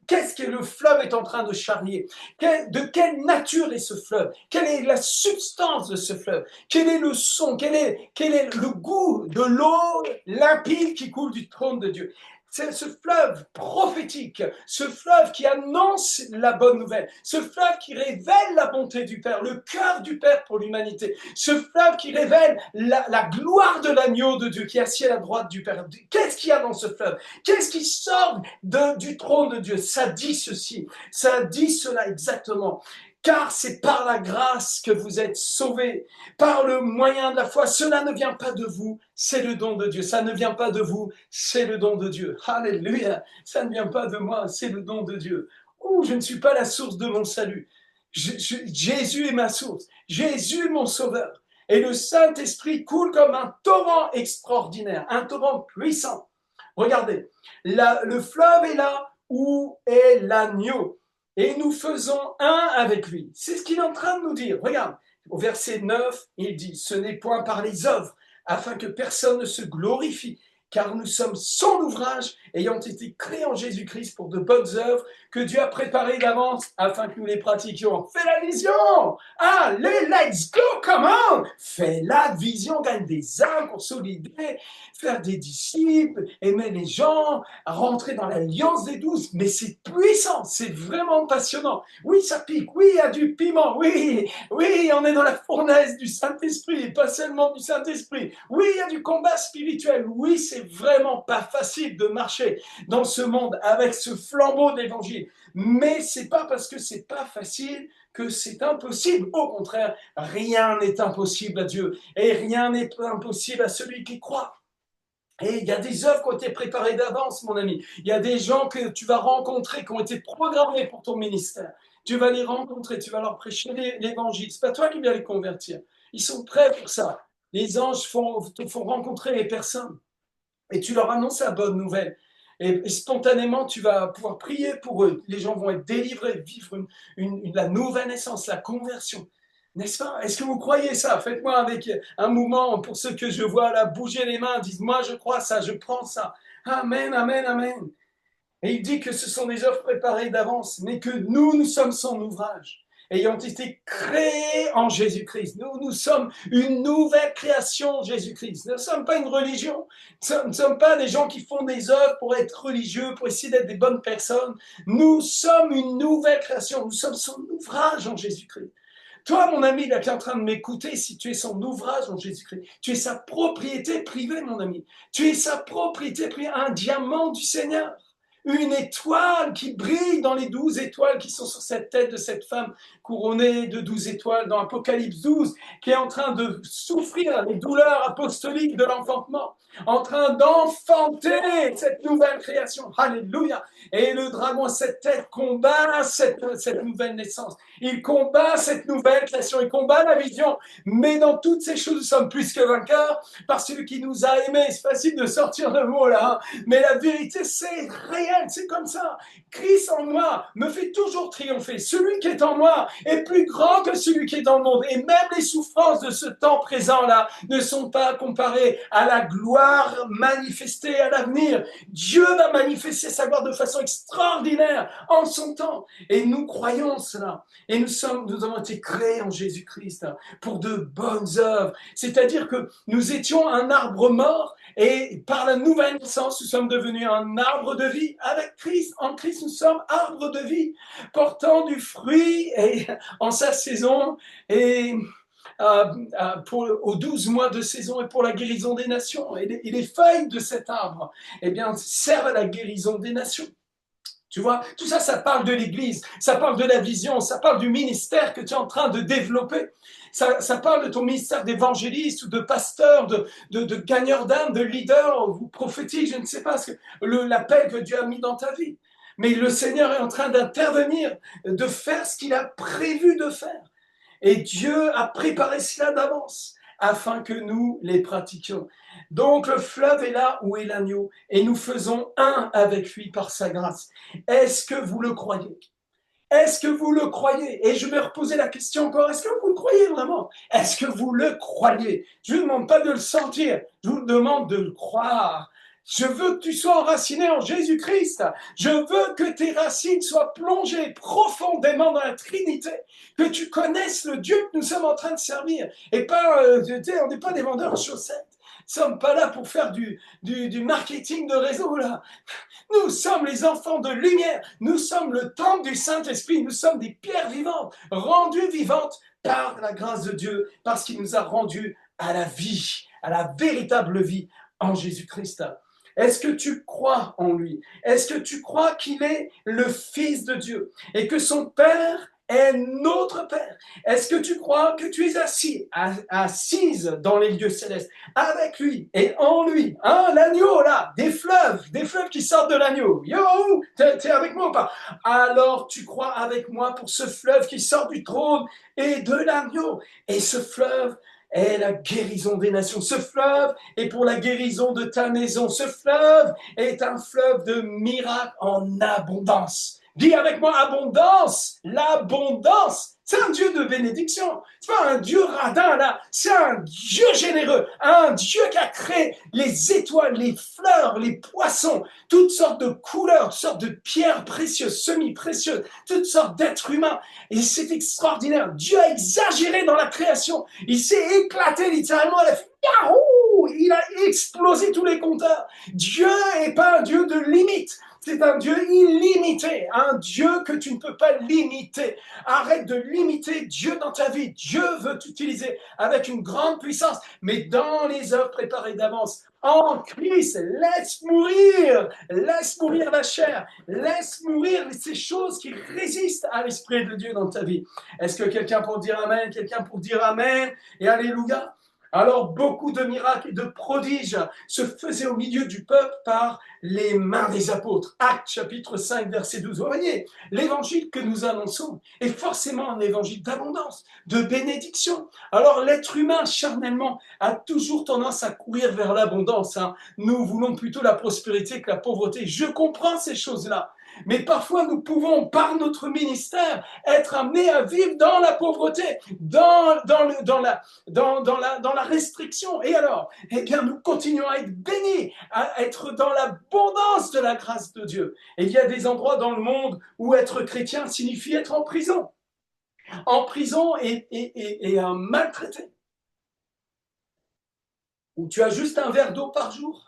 Qu'est-ce que le fleuve est en train de charrier? De quelle nature est ce fleuve? Quelle est la substance de ce fleuve? Quel est le son? Quel est le goût de l'eau limpide qui coule du trône de Dieu? C'est ce fleuve prophétique, ce fleuve qui annonce la bonne nouvelle, ce fleuve qui révèle la bonté du Père, le cœur du Père pour l'humanité, ce fleuve qui révèle la gloire de l'agneau de Dieu qui est assis à la droite du Père. Qu'est-ce qu'il y a dans ce fleuve? Qu'est-ce qui sort du trône de Dieu? Ça dit ceci, ça dit cela exactement. Car c'est par la grâce que vous êtes sauvés, par le moyen de la foi. Cela ne vient pas de vous, c'est le don de Dieu. Ça ne vient pas de vous, c'est le don de Dieu. Alléluia. Ça ne vient pas de moi, c'est le don de Dieu. Oh, je ne suis pas la source de mon salut. Jésus est ma source. Jésus est mon sauveur. Et le Saint-Esprit coule comme un torrent extraordinaire, un torrent puissant. Regardez, le fleuve est là où est l'agneau. Et nous faisons un avec lui. C'est ce qu'il est en train de nous dire. Regarde, au verset 9, il dit, ce n'est point par les œuvres, afin que personne ne se glorifie, car nous sommes son ouvrage, ayant été créés en Jésus-Christ pour de bonnes œuvres, que Dieu a préparées d'avance, afin que nous les pratiquions. Fais la vision! Allez, let's go, come on! Fais la vision, gagne des âmes, consolider, faire des disciples, aimer les gens, rentrer dans l'alliance des douze. Mais c'est puissant, c'est vraiment passionnant. Oui, ça pique, oui, il y a du piment, oui, on est dans la fournaise du Saint-Esprit, et pas seulement du Saint-Esprit. Oui, il y a du combat spirituel. Oui, c'est vraiment pas facile de marcher dans ce monde avec ce flambeau de l'évangile. Mais c'est pas parce que c'est pas facile que c'est impossible. Au contraire, rien n'est impossible à Dieu et rien n'est impossible à celui qui croit. Et il y a des œuvres qui ont été préparées d'avance, mon ami. Il y a des gens que tu vas rencontrer qui ont été programmés pour ton ministère. Tu vas les rencontrer, tu vas leur prêcher l'évangile. C'est pas toi qui vas les convertir. Ils sont prêts pour ça. Les anges te font rencontrer les personnes et tu leur annonces la bonne nouvelle. Et spontanément, tu vas pouvoir prier pour eux. Les gens vont être délivrés, vivre la nouvelle naissance, la conversion. N'est-ce pas? Est-ce que vous croyez ça? Faites-moi avec un mouvement pour ceux que je vois là bouger les mains, disent moi je crois ça, je prends ça. Amen, amen, amen. Et il dit que ce sont des œuvres préparées d'avance, mais que nous sommes son ouvrage, ayant été créés en Jésus-Christ. Nous sommes une nouvelle création en Jésus-Christ. Nous ne sommes pas une religion. Nous ne sommes pas des gens qui font des œuvres pour être religieux, pour essayer d'être des bonnes personnes. Nous sommes une nouvelle création. Nous sommes son ouvrage en Jésus-Christ. Toi, mon ami, là, qui est en train de m'écouter, si tu es son ouvrage en Jésus-Christ, tu es sa propriété privée, mon ami. Tu es sa propriété privée, un diamant du Seigneur. Une étoile qui brille dans les 12 étoiles qui sont sur cette tête de cette femme couronnée de 12 étoiles dans Apocalypse 12, qui est en train de souffrir les douleurs apostoliques de l'enfantement, en train d'enfanter cette nouvelle création. Alléluia. Et le dragon à cette tête combat cette nouvelle naissance. Il combat cette nouvelle création, il combat la vision. Mais dans toutes ces choses, nous sommes plus que vainqueurs par celui qui nous a aimés. C'est facile de sortir le mot là, hein. Mais la vérité, c'est réel, c'est comme ça. Christ en moi me fait toujours triompher. Celui qui est en moi est plus grand que celui qui est dans le monde. Et même les souffrances de ce temps présent-là ne sont pas comparées à la gloire manifestée à l'avenir. Dieu va manifester sa gloire de façon extraordinaire en son temps. Et nous croyons cela. Et nous avons été créés en Jésus-Christ pour de bonnes œuvres. C'est-à-dire que nous étions un arbre mort et par la nouvelle naissance, nous sommes devenus un arbre de vie avec Christ. En Christ, nous sommes arbres de vie, portant du fruit et, en sa saison et aux 12 mois de saison et pour la guérison des nations. Et les feuilles de cet arbre eh bien, servent à la guérison des nations. Tu vois, tout ça, ça parle de l'Église, ça parle de la vision, ça parle du ministère que tu es en train de développer. Ça parle de ton ministère d'évangéliste ou de pasteur, de gagneur d'âme, de leader ou prophétique, je ne sais pas, l'appel que Dieu a mis dans ta vie. Mais le Seigneur est en train d'intervenir, de faire ce qu'il a prévu de faire. Et Dieu a préparé cela d'avance afin que nous les pratiquions. Donc le fleuve est là où est l'agneau et nous faisons un avec lui par sa grâce. Est-ce que vous le croyez? Est-ce que vous le croyez? Et je vais reposer la question encore, est-ce que vous le croyez vraiment? Est-ce que vous le croyez? Je ne vous demande pas de le sentir, je vous demande de le croire. Je veux que tu sois enraciné en Jésus-Christ. Je veux que tes racines soient plongées profondément dans la Trinité. Que tu connaisses le Dieu que nous sommes en train de servir. Et pas, on n'est pas des vendeurs de chaussettes. Nous ne sommes pas là pour faire du marketing de réseau, là. Nous sommes les enfants de lumière. Nous sommes le temple du Saint-Esprit. Nous sommes des pierres vivantes, rendues vivantes par la grâce de Dieu, parce qu'il nous a rendus à la vie, à la véritable vie en Jésus-Christ. Est-ce que tu crois en lui? Est-ce que tu crois qu'il est le Fils de Dieu et que son Père est notre Père? Est-ce que tu crois que tu es assise dans les lieux célestes avec lui et en lui? Hein, l'agneau là, des fleuves qui sortent de l'agneau. Yo, t'es avec moi ou pas? Alors tu crois avec moi pour ce fleuve qui sort du trône et de l'agneau. Et ce fleuve est la guérison des nations. Ce fleuve est pour la guérison de ta maison. Ce fleuve est un fleuve de miracles en abondance. Dis avec moi abondance, l'abondance. C'est un Dieu de bénédiction. C'est pas un Dieu radin là. C'est un Dieu généreux. Un Dieu qui a créé les étoiles, les fleurs, les poissons, toutes sortes de couleurs, toutes sortes de pierres précieuses, semi-précieuses, toutes sortes d'êtres humains. Et c'est extraordinaire. Dieu a exagéré dans la création. Il s'est éclaté littéralement. Il a fait Yahoo! Il a explosé tous les compteurs. Dieu n'est pas un Dieu de limite. C'est un Dieu illimité, un Dieu que tu ne peux pas limiter. Arrête de limiter Dieu dans ta vie. Dieu veut t'utiliser avec une grande puissance, mais dans les œuvres préparées d'avance. En Christ, laisse mourir la chair, laisse mourir ces choses qui résistent à l'Esprit de Dieu dans ta vie. Est-ce que quelqu'un pour dire Amen, quelqu'un pour dire Amen et Alléluia? Alors beaucoup de miracles et de prodiges se faisaient au milieu du peuple par les mains des apôtres. Actes chapitre 5 verset 12. Vous voyez, l'évangile que nous annonçons est forcément un évangile d'abondance, de bénédiction. Alors l'être humain charnellement a toujours tendance à courir vers l'abondance. Nous voulons plutôt la prospérité que la pauvreté. Je comprends ces choses-là. Mais parfois, nous pouvons, par notre ministère, être amenés à vivre dans la pauvreté, dans la restriction. Et alors, eh bien, nous continuons à être bénis, à être dans l'abondance de la grâce de Dieu. Et il y a des endroits dans le monde où être chrétien signifie être en prison. En prison et maltraité. Où tu as juste un verre d'eau par jour.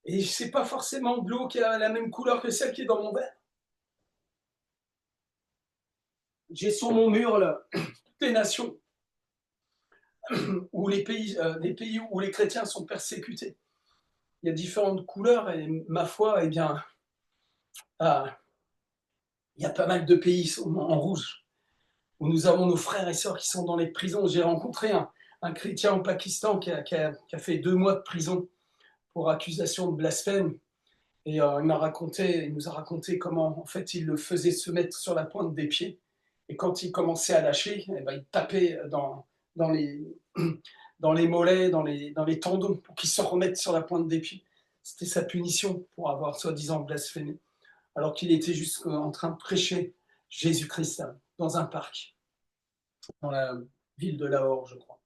Et ce n'est pas forcément de l'eau qui a la même couleur que celle qui est dans mon verre. J'ai sur mon mur là, toutes les nations où les pays où les chrétiens sont persécutés. Il y a différentes couleurs et ma foi, eh bien, il y a pas mal de pays en rouge où nous avons nos frères et sœurs qui sont dans les prisons. J'ai rencontré un chrétien au Pakistan qui a fait 2 mois de prison pour accusation de blasphème. Et il nous a raconté comment en fait il le faisait se mettre sur la pointe des pieds. Et quand il commençait à lâcher, eh ben, il tapait dans les mollets, dans les tendons, pour qu'il se remette sur la pointe des pieds. C'était sa punition pour avoir soi-disant blasphémé, alors qu'il était juste en train de prêcher Jésus-Christ dans un parc, dans la ville de Lahore, je crois.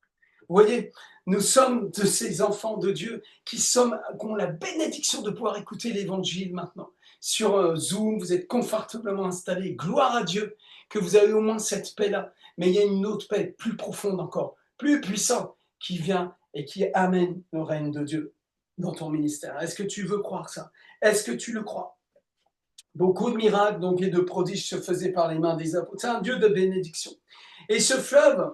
Vous voyez, nous sommes de ces enfants de Dieu qui ont la bénédiction de pouvoir écouter l'évangile maintenant. Sur Zoom, vous êtes confortablement installés. Gloire à Dieu que vous avez au moins cette paix-là. Mais il y a une autre paix plus profonde encore, plus puissante, qui vient et qui amène le règne de Dieu dans ton ministère. Est-ce que tu veux croire ça? Est-ce que tu le crois? Beaucoup de miracles donc, et de prodiges se faisaient par les mains des apôtres. C'est un Dieu de bénédiction. Et ce fleuve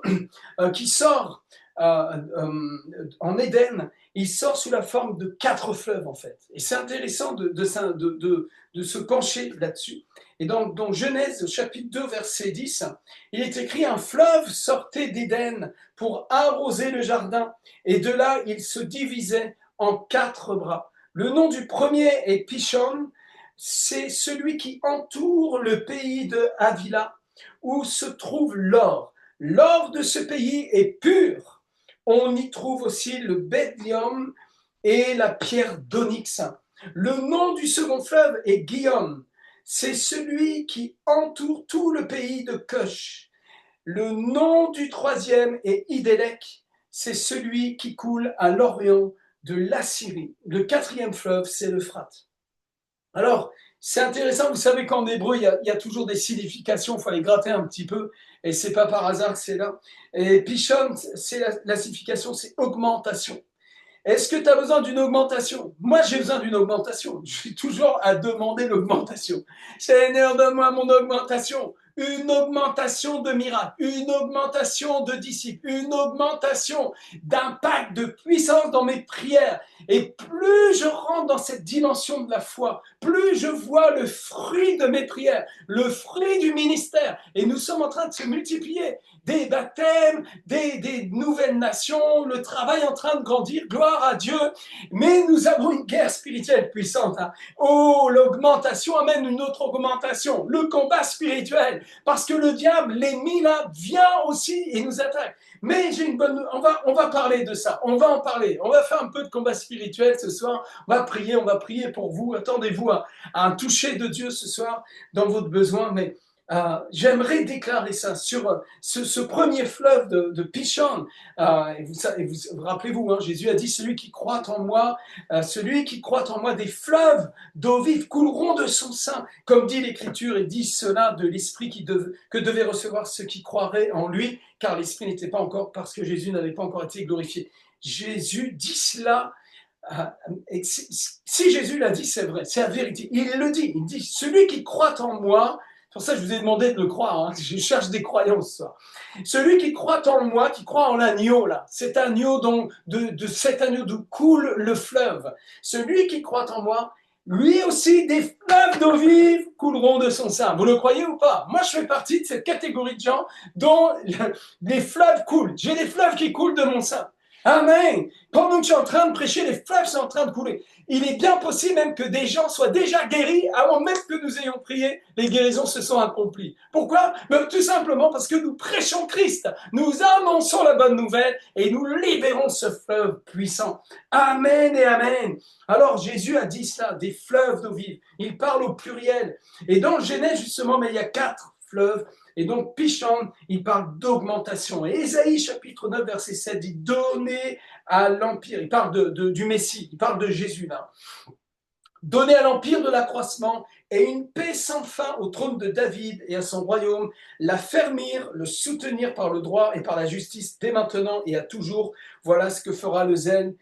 qui sort en Éden, il sort sous la forme de 4 fleuves en fait. Et c'est intéressant de se pencher là-dessus. Et donc, dans Genèse chapitre 2 verset 10, il est écrit: un fleuve sortait d'Éden pour arroser le jardin, et de là il se divisait en 4 bras. Le nom du premier est Pishon, c'est celui qui entoure le pays de Havila, où se trouve l'or. L'or de ce pays est pur. On y trouve aussi le bdellium et la pierre d'onyx. Le nom du second fleuve est Gihon. C'est celui qui entoure tout le pays de Cush. Le nom du troisième est Idélec. C'est celui qui coule à l'orient de l'Assyrie. Le 4e fleuve, c'est l'Euphrate. Alors, c'est intéressant, vous savez qu'en hébreu, il y a toujours des significations, il faut les gratter un petit peu, et c'est pas par hasard que c'est là. Et Pishon, c'est la signification, c'est augmentation. Est-ce que tu as besoin d'une augmentation? Moi, j'ai besoin d'une augmentation. Je suis toujours à demander l'augmentation. Seigneur, donne-moi mon augmentation. Une augmentation de miracles, une augmentation de disciples, une augmentation d'impact, de puissance dans mes prières. Et plus je rentre dans cette dimension de la foi, plus je vois le fruit de mes prières, le fruit du ministère. Et nous sommes en train de se multiplier. Des baptêmes, des nouvelles nations, le travail en train de grandir, gloire à Dieu. Mais nous avons une guerre spirituelle puissante. Hein. Oh, l'augmentation amène une autre augmentation. Le combat spirituel. Parce que le diable, l'ennemi là, vient aussi et nous attaque. Mais j'ai une bonne... On va parler de ça. On va en parler. On va faire un peu de combat spirituel ce soir. On va prier pour vous. Attendez-vous à un toucher de Dieu ce soir dans votre besoin. Mais j'aimerais déclarer ça sur ce premier fleuve de Pishon. Et vous rappelez-vous, hein, Jésus a dit: celui qui croit en moi, des fleuves d'eau vive couleront de son sein. Comme dit l'Écriture, et dit cela de l'Esprit que devaient recevoir ceux qui croiraient en lui, car l'Esprit n'était pas encore, parce que Jésus n'avait pas encore été glorifié. Jésus dit cela. Et si Jésus l'a dit, c'est vrai, c'est la vérité. Il le dit, il dit: celui qui croit en moi. Pour ça, je vous ai demandé de le croire. Hein. Je cherche des croyances. Ça. Celui qui croit en moi, qui croit en l'agneau, là, cet agneau de cet agneau d'où coule le fleuve. Celui qui croit en moi, lui aussi, des fleuves d'eau vive couleront de son sein. Vous le croyez ou pas? Moi, je fais partie de cette catégorie de gens dont les fleuves coulent. J'ai des fleuves qui coulent de mon sein. Amen. Pendant que tu es en train de prêcher, les fleuves sont en train de couler. Il est bien possible même que des gens soient déjà guéris avant même que nous ayons prié. Les guérisons se sont accomplies. Pourquoi? Tout simplement parce que nous prêchons Christ. Nous annonçons la bonne nouvelle et nous libérons ce fleuve puissant. Amen et amen. Alors Jésus a dit cela, des fleuves d'eau vive. Il parle au pluriel. Et dans le Genèse, justement, mais il y a 4 fleuves. Et donc, Pichon, il parle d'augmentation. Et Ésaïe, chapitre 9, verset 7, dit donner à l'Empire. Il parle du Messie, il parle de Jésus là. Donner à l'Empire de l'accroissement et une paix sans fin au trône de David et à son royaume, l'affermir, le soutenir par le droit et par la justice dès maintenant et à toujours. Voilà ce que fera le zèle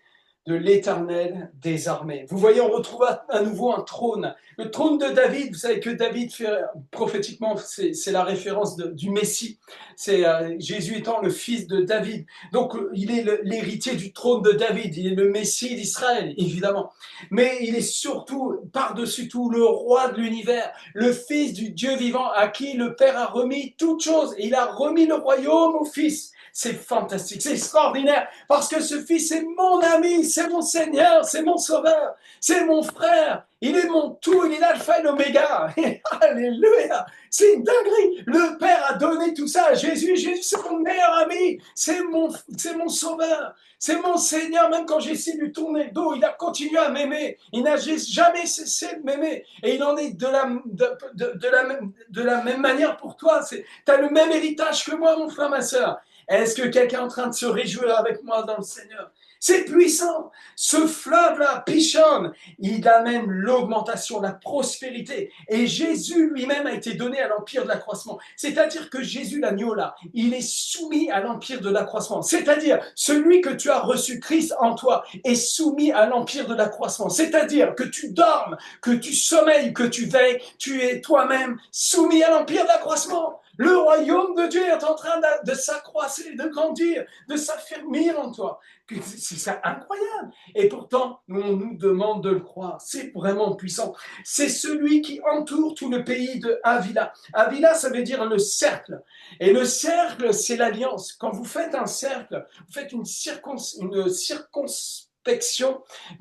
de l'Éternel des armées. Vous voyez, on retrouve à nouveau un trône. Le trône de David, vous savez que David, prophétiquement, c'est la référence du Messie. C'est Jésus étant le fils de David. Donc, il est l'héritier du trône de David. Il est le Messie d'Israël, évidemment. Mais il est surtout, par-dessus tout, le roi de l'univers, le fils du Dieu vivant à qui le Père a remis toutes choses. Et il a remis le royaume au Fils. C'est fantastique, c'est extraordinaire, parce que ce fils est mon ami, c'est mon Seigneur, c'est mon Sauveur, c'est mon frère, il est mon tout, il est l'alpha et l'oméga. Alléluia, c'est une dinguerie. Le Père a donné tout ça à Jésus. Jésus, c'est mon meilleur ami, c'est mon Sauveur, c'est mon Seigneur. Même quand j'essaie de lui tourner le dos, il a continué à m'aimer. Il n'a jamais cessé de m'aimer. Et il en est de la même manière pour toi. Tu as le même héritage que moi, mon frère, ma soeur. Est-ce que quelqu'un est en train de se réjouir avec moi dans le Seigneur? C'est puissant. Ce fleuve-là, Pichon, il amène l'augmentation, la prospérité. Et Jésus lui-même a été donné à l'empire de l'accroissement. C'est-à-dire que Jésus, l'agneau là, il est soumis à l'empire de l'accroissement. C'est-à-dire, celui que tu as reçu, Christ en toi, est soumis à l'empire de l'accroissement. C'est-à-dire que tu dormes, que tu sommeilles, que tu veilles, tu es toi-même soumis à l'empire de l'accroissement. Le royaume de Dieu est en train de s'accroître, de grandir, de s'affermir en toi. C'est incroyable. Et pourtant, on nous demande de le croire. C'est vraiment puissant. C'est celui qui entoure tout le pays de Avila. Avila, ça veut dire le cercle. Et le cercle, c'est l'alliance. Quand vous faites un cercle, vous faites une circonspection,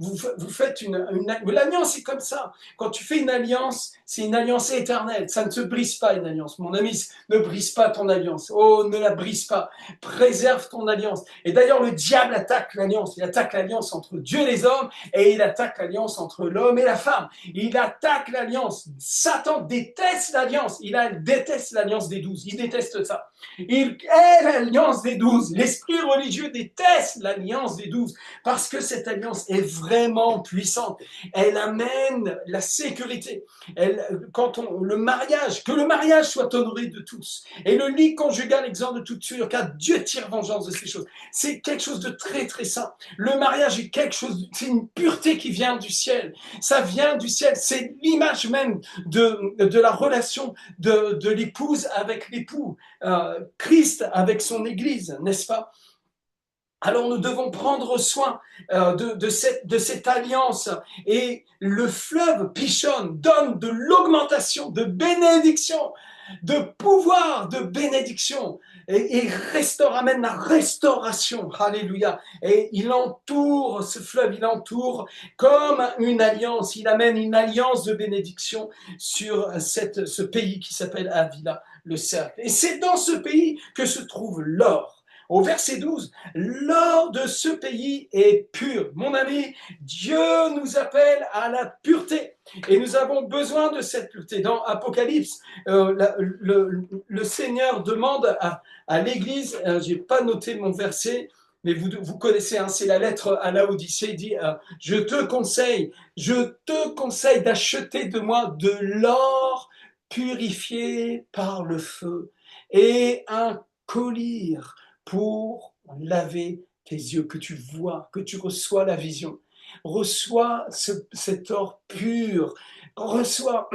vous faites l'alliance, c'est comme ça. Quand tu fais une alliance, c'est une alliance éternelle. Ça ne se brise pas, une alliance. Mon ami, ne brise pas ton alliance. Oh, ne la brise pas. Préserve ton alliance. Et d'ailleurs, le diable attaque l'alliance. Il attaque l'alliance entre Dieu et les hommes et il attaque l'alliance entre l'homme et la femme. Il attaque l'alliance. Satan déteste l'alliance. Il déteste l'alliance des 12. Il déteste ça. Il est l'alliance des 12. L'esprit religieux déteste l'alliance des 12 parce que cette alliance est vraiment puissante. Elle amène la sécurité. Le mariage, que le mariage soit honoré de tous. Et le lit conjugal exempt de toute souillure, car Dieu tire vengeance de ces choses. C'est quelque chose de très très saint. Le mariage est quelque chose, c'est une pureté qui vient du ciel. Ça vient du ciel. C'est l'image même de la relation de l'épouse avec l'époux. Christ avec son Église, n'est-ce pas? Alors nous devons prendre soin de cette alliance. Et le fleuve Pichon donne de l'augmentation, de bénédiction, de pouvoir, de bénédiction. Et amène la restauration. Alléluia. Et il entoure, ce fleuve, il entoure comme une alliance. Il amène une alliance de bénédiction sur ce pays qui s'appelle Avila, le cercle. Et c'est dans ce pays que se trouve l'or. Au verset 12, l'or de ce pays est pur. Mon ami, Dieu nous appelle à la pureté et nous avons besoin de cette pureté. Dans Apocalypse, le Seigneur demande à l'Église, je n'ai pas noté mon verset, mais vous connaissez, hein, c'est la lettre à Laodicée, il dit je te conseille d'acheter de moi de l'or purifié par le feu et un collier pour laver tes yeux, que tu vois, que tu reçois la vision. Reçois cet or pur, reçois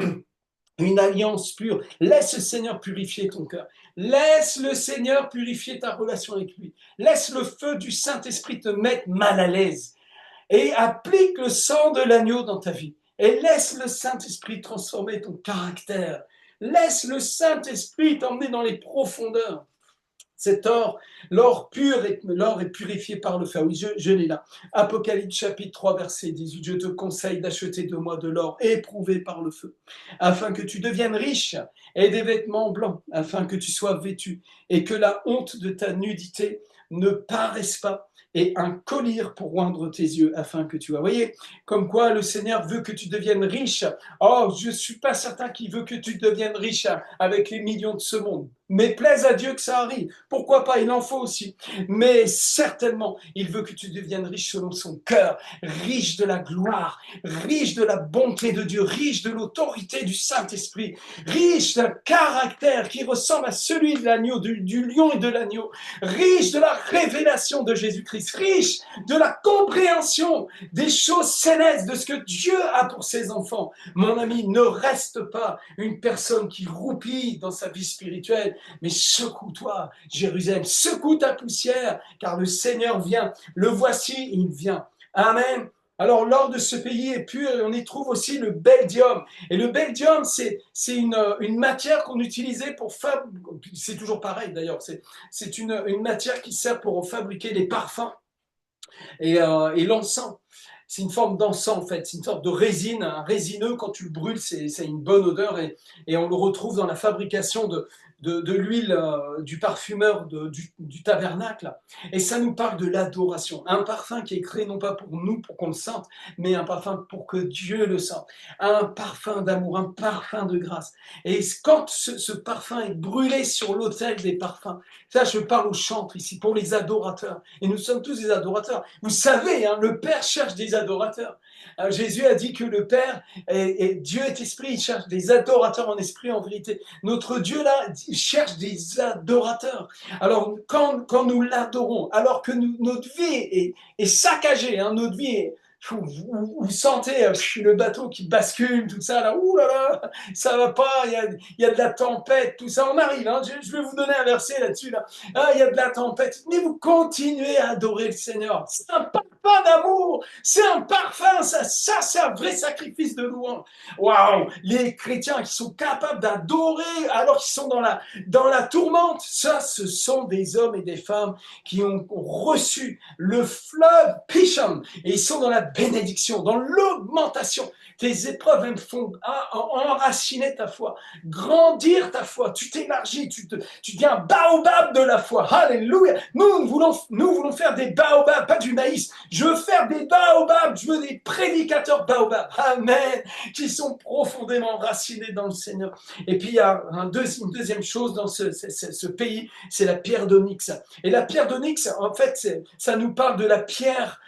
une alliance pure. Laisse le Seigneur purifier ton cœur. Laisse le Seigneur purifier ta relation avec lui. Laisse le feu du Saint-Esprit te mettre mal à l'aise. Et applique le sang de l'agneau dans ta vie. Et laisse le Saint-Esprit transformer ton caractère. Laisse le Saint-Esprit t'emmener dans les profondeurs. Cet or, l'or est purifié par le feu. Oui, je l'ai là. Apocalypse chapitre 3, verset 18. Je te conseille d'acheter de moi de l'or éprouvé par le feu, afin que tu deviennes riche, et des vêtements blancs, afin que tu sois vêtu, et que la honte de ta nudité ne paraisse pas, et un collier pour oindre tes yeux, afin que tu vois. Vous voyez, comme quoi le Seigneur veut que tu deviennes riche. Oh, je ne suis pas certain qu'il veut que tu deviennes riche avec les millions de ce monde. Mais plaise à Dieu que ça arrive. Pourquoi pas, il en faut aussi. Mais certainement, il veut que tu deviennes riche selon son cœur, riche de la gloire, riche de la bonté de Dieu, riche de l'autorité du Saint-Esprit, riche d'un caractère qui ressemble à celui de l'agneau, du lion et de l'agneau, riche de la révélation de Jésus-Christ, riche de la compréhension des choses célestes, de ce que Dieu a pour ses enfants. Mon ami, ne reste pas une personne qui roupille dans sa vie spirituelle, mais secoue-toi, Jérusalem, secoue ta poussière, car le Seigneur vient. Le voici, il vient. Amen. Alors, l'or de ce pays est pur et on y trouve aussi le beldium. Et le beldium, c'est une matière qu'on utilisait pour fabriquer, c'est toujours pareil d'ailleurs, c'est une matière qui sert pour fabriquer les parfums et l'encens. C'est une forme d'encens en fait, c'est une sorte de résine, un résineux, quand tu le brûles, c'est une bonne odeur et on le retrouve dans la fabrication de l'huile du parfumeur du tabernacle. Et ça nous parle de l'adoration, un parfum qui est créé non pas pour nous, pour qu'on le sente, mais un parfum pour que Dieu le sente, un parfum d'amour, un parfum de grâce. Et quand ce parfum est brûlé sur l'autel des parfums, ça je parle aux chantres ici, pour les adorateurs, et nous sommes tous des adorateurs. Vous savez, hein, le Père cherche des adorateurs. Jésus a dit que le Père, et Dieu est esprit, il cherche des adorateurs en esprit, en vérité. Notre Dieu là, il cherche des adorateurs. Alors quand nous l'adorons, alors que notre vie est saccagée, hein, notre vie est, vous sentez le bateau qui bascule, tout ça, là, ouh là là, ça va pas, il y a de la tempête, tout ça, on arrive, hein, je vais vous donner un verset là-dessus, là. Ah, il y a de la tempête, mais vous continuez à adorer le Seigneur. C'est un parfum d'amour, c'est un parfum, ça c'est un vrai sacrifice de louange. Waouh, les chrétiens qui sont capables d'adorer alors qu'ils sont dans la tourmente, ça, ce sont des hommes et des femmes qui ont reçu le fleuve Pishon et ils sont dans la bénédiction, dans l'augmentation. Tes épreuves elles font enraciner ta foi, grandir ta foi, tu t'élargis, tu deviens un baobab de la foi. Alléluia. Nous voulons faire des baobabs, pas du maïs. Je veux faire des baobabs, je veux des prédicateurs baobabs. Amen. Qui sont profondément enracinés dans le Seigneur. Et puis il y a une deuxième chose dans ce pays, c'est la pierre d'onyx. Et la pierre d'onyx, en fait, ça nous parle de la pierre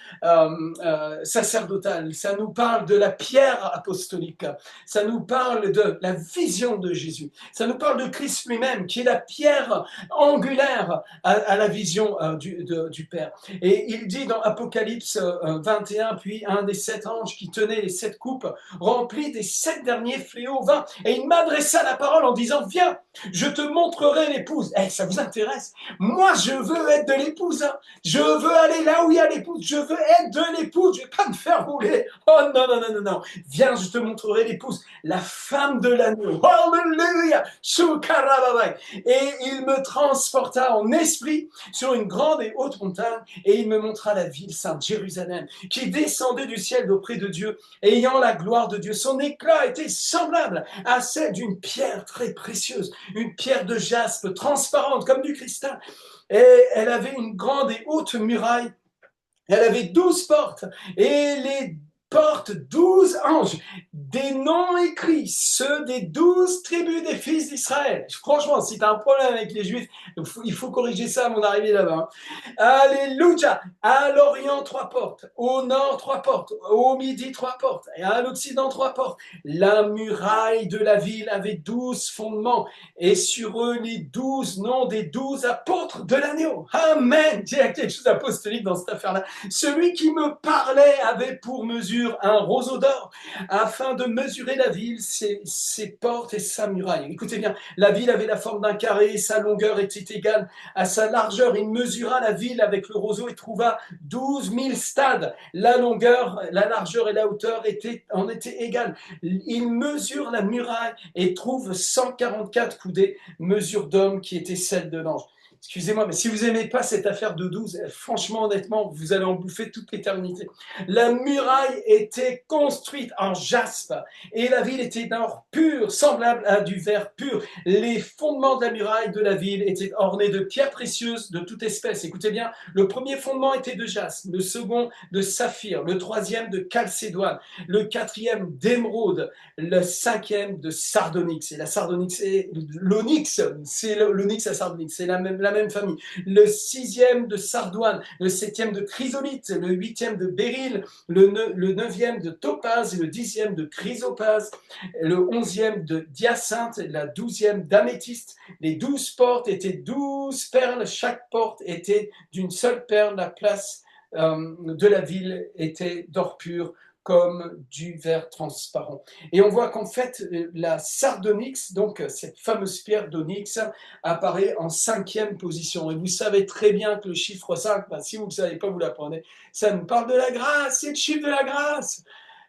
sacerdotale, ça nous parle de la pierre apostolique, ça nous parle de la vision de Jésus, ça nous parle de Christ lui-même, qui est la pierre angulaire à la vision du Père. Et il dit dans Apocalypse 21, puis un des 7 anges qui tenait les 7 coupes, remplis des 7 derniers fléaux vins, et il m'adressa la parole en disant, viens, je te montrerai l'épouse. Ça vous intéresse? Moi, je veux être de l'épouse. Hein. Je veux aller là où il y a l'épouse. Je veux être de l'épouse. Je ne vais pas me faire rouler. Oh non, non, non, non, non. Viens, je te montrerai l'épouse. La femme de l'agneau. Alléluia. Et il me transporta en esprit sur une grande et haute montagne et il me montra la ville sainte, Jérusalem, qui descendait du ciel d'auprès de Dieu, ayant la gloire de Dieu. Son éclat était semblable à celle d'une pierre très précieuse, une pierre de jaspe transparente comme du cristal. Et elle avait une grande et haute muraille. Elle avait 12 portes et les portes 12 anges, des noms écrits, ceux des 12 tribus des fils d'Israël. Franchement, si tu as un problème avec les Juifs, il faut corriger ça à mon arrivée là-bas. Alléluia. À l'Orient, 3 portes. Au Nord, 3 portes. Au Midi, 3 portes. Et à l'Occident, 3 portes. La muraille de la ville avait 12 fondements. Et sur eux, les 12 noms des 12 apôtres de l'agneau. Amen. Il y a quelque chose d'apostolique dans cette affaire-là. Celui qui me parlait avait pour mesure un roseau d'or, afin de mesurer la ville, ses portes et sa muraille. Écoutez bien, la ville avait la forme d'un carré, sa longueur était égale à sa largeur. Il mesura la ville avec le roseau et trouva 12 000 stades. La longueur, la largeur et la hauteur en étaient égales. Il mesure la muraille et trouve 144 coudées, mesure d'homme qui était celle de l'ange. Excusez-moi, mais si vous n'aimez pas cette affaire de 12, franchement, honnêtement, vous allez en bouffer toute l'éternité. La muraille était construite en jaspe et la ville était d'or pur, semblable à du verre pur. Les fondements de la muraille de la ville étaient ornés de pierres précieuses de toute espèce. Écoutez bien, le premier fondement était de jaspe, le second de saphir, le troisième de chalcédoine, le quatrième d'émeraude, le cinquième de sardonyx. Et la sardonyx, c'est l'onyx, c'est l'onyx à sardonyx, c'est la même famille. Le sixième de sardoine, le septième de chrysolite, le huitième de béryl, le neuvième de topaze, le dixième de chrysopase, le onzième de diacinthe, la douzième d'améthyste. Les 12 portes étaient 12 perles, chaque porte était d'une seule perle. La place de la ville était d'or pur comme du verre transparent. Et on voit qu'en fait, la sardonyx, donc cette fameuse pierre d'onyx, apparaît en cinquième position. Et vous savez très bien que le chiffre 5, ben, si vous ne le savez pas, vous l'apprenez, ça nous parle de la grâce, c'est le chiffre de la grâce.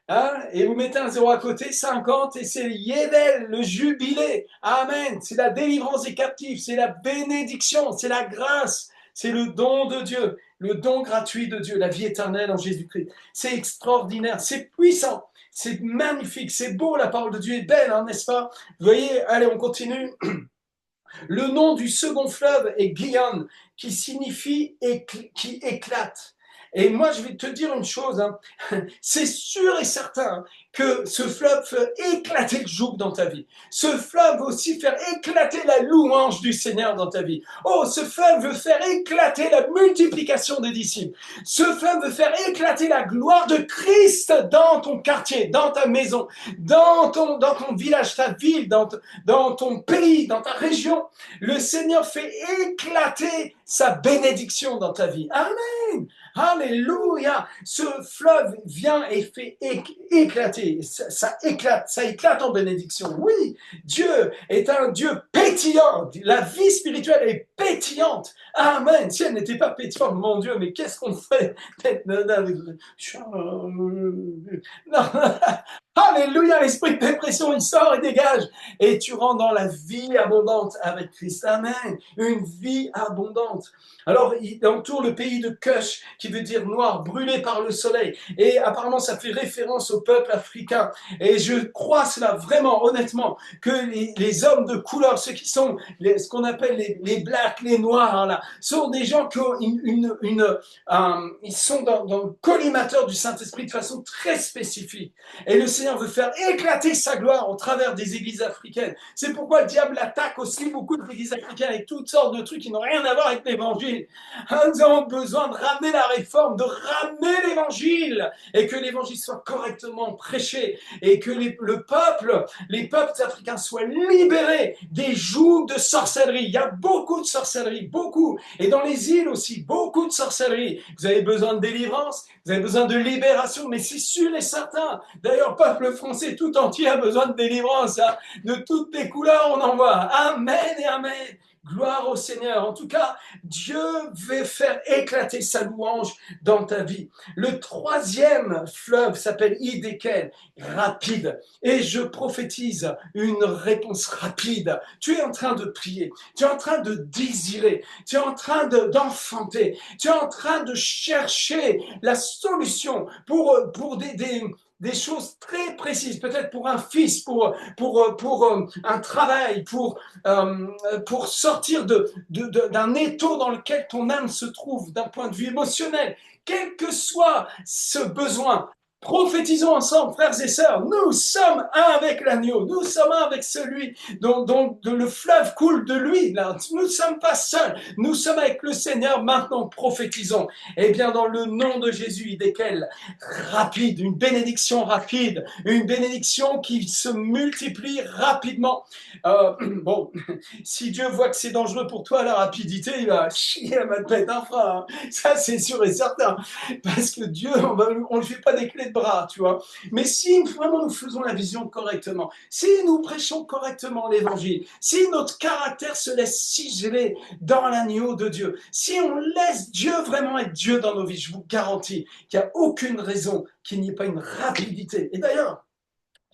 Hein? Et vous mettez un zéro à côté, 50, et c'est Yével, le jubilé. Amen. C'est la délivrance des captifs, c'est la bénédiction, c'est la grâce, c'est le don de Dieu, le don gratuit de Dieu, la vie éternelle en Jésus-Christ. C'est extraordinaire, c'est puissant, c'est magnifique, c'est beau, la parole de Dieu est belle, hein, n'est-ce pas? Vous voyez, allez, on continue. Le nom du second fleuve est Gihon, qui signifie qui éclate. Et moi, je vais te dire une chose, hein. C'est sûr et certain que ce fleuve fait éclater le joug dans ta vie. Ce fleuve va aussi faire éclater la louange du Seigneur dans ta vie. Oh, ce fleuve veut faire éclater la multiplication des disciples. Ce fleuve veut faire éclater la gloire de Christ dans ton quartier, dans ta maison, dans ton village, ta ville, dans ton pays, dans ta région. Le Seigneur fait éclater sa bénédiction dans ta vie. Amen. Alléluia. Ce fleuve vient et fait éclater. Ça éclate en bénédiction. Oui, Dieu est un Dieu pétillant. La vie spirituelle est pétillante. Amen. Si elle n'était pas pétillante, mon Dieu, mais qu'est-ce qu'on fait? Non. Alléluia, l'esprit de dépression, il sort et dégage. Et tu rentres dans la vie abondante avec Christ. Amen. Une vie abondante. Alors, il entoure le pays de Cush, qui veut dire noir, brûlé par le soleil. Et apparemment, ça fait référence au peuple africain. Et je crois cela vraiment, honnêtement, que les hommes de couleur, ceux qui sont ce qu'on appelle les blacks, les noirs, là, sont des gens qui ont ils sont dans le collimateur du Saint-Esprit de façon très spécifique. Et le Seigneur veut faire éclater sa gloire au travers des églises africaines. C'est pourquoi le diable attaque aussi beaucoup d'églises africaines avec toutes sortes de trucs qui n'ont rien à voir avec l'évangile. Nous avons besoin de ramener la réforme, de ramener l'évangile, et que l'évangile soit correctement prêché, et que les peuples africains soient libérés des jougs de sorcellerie. Il y a beaucoup de sorcellerie, beaucoup. Et dans les îles aussi, beaucoup de sorcellerie. Vous avez besoin de délivrance, vous avez besoin de libération, mais c'est sûr et certain. D'ailleurs, le peuple français tout entier a besoin de délivrance. Hein. De toutes les couleurs, on en voit. Amen et amen. Gloire au Seigneur. En tout cas, Dieu veut faire éclater sa louange dans ta vie. Le troisième fleuve s'appelle Hiddekel, rapide. Et je prophétise une réponse rapide. Tu es en train de prier. Tu es en train de désirer. Tu es en train d'enfanter. Tu es en train de chercher la solution pour des choses très précises, peut-être pour un fils, pour un travail, pour sortir d'un étau dans lequel ton âme se trouve d'un point de vue émotionnel. Quel que soit ce besoin, prophétisons ensemble, frères et sœurs. Nous sommes un avec l'agneau. Nous sommes un avec celui dont le fleuve coule de lui. Là. Nous ne sommes pas seuls. Nous sommes avec le Seigneur. Maintenant, prophétisons. Eh bien, dans le nom de Jésus, desquels rapide, une bénédiction rapide, une bénédiction qui se multiplie rapidement. Bon, si Dieu voit que c'est dangereux pour toi, la rapidité, il va chier à ma tête un frein. Hein. Ça, c'est sûr et certain. Parce que Dieu, on ne lui fait pas des clés de bras, tu vois. Mais si vraiment nous faisons la vision correctement, si nous prêchons correctement l'évangile, si notre caractère se laisse sigeler dans l'agneau de Dieu, si on laisse Dieu vraiment être Dieu dans nos vies, je vous garantis qu'il n'y a aucune raison qu'il n'y ait pas une rapidité. Et d'ailleurs,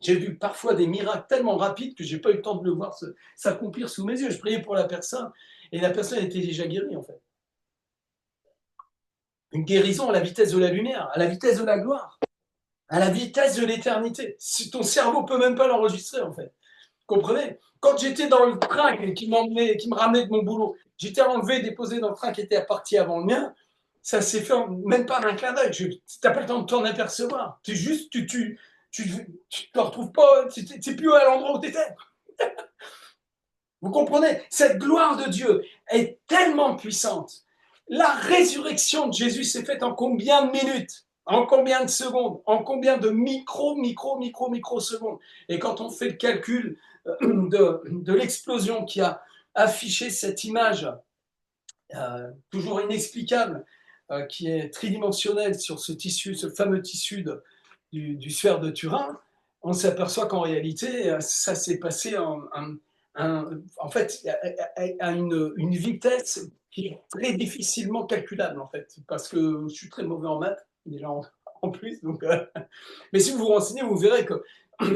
J'ai vu parfois des miracles tellement rapides que je n'ai pas eu le temps de le voir s'accomplir sous mes yeux. Je priais pour la personne et la personne était déjà guérie en fait. Une guérison à la vitesse de la lumière, à la vitesse de la gloire, à la vitesse de l'éternité. Si ton cerveau ne peut même pas l'enregistrer en fait. Comprenez? Quand j'étais dans le train qui m'emmenait, qui me ramenait de mon boulot, j'étais enlevé, déposé dans le train qui était parti avant le mien. Ça s'est fait même pas en un clin d'œil. Tu n'as pas le temps de t'en apercevoir. Tu juste, tu te retrouves pas, tu n'es plus à l'endroit où tu étais. Vous comprenez? Cette gloire de Dieu est tellement puissante. La résurrection de Jésus s'est faite en combien de minutes? En combien de secondes? En combien de microsecondes? Et quand on fait le calcul de l'explosion qui a affiché cette image toujours inexplicable, qui est tridimensionnelle sur ce tissu, ce fameux tissu du sphère de Turin, on s'aperçoit qu'en réalité, ça s'est passé en fait, à une vitesse qui est très difficilement calculable, en fait, parce que je suis très mauvais en maths, déjà en plus. Donc, mais si vous vous renseignez, vous verrez que,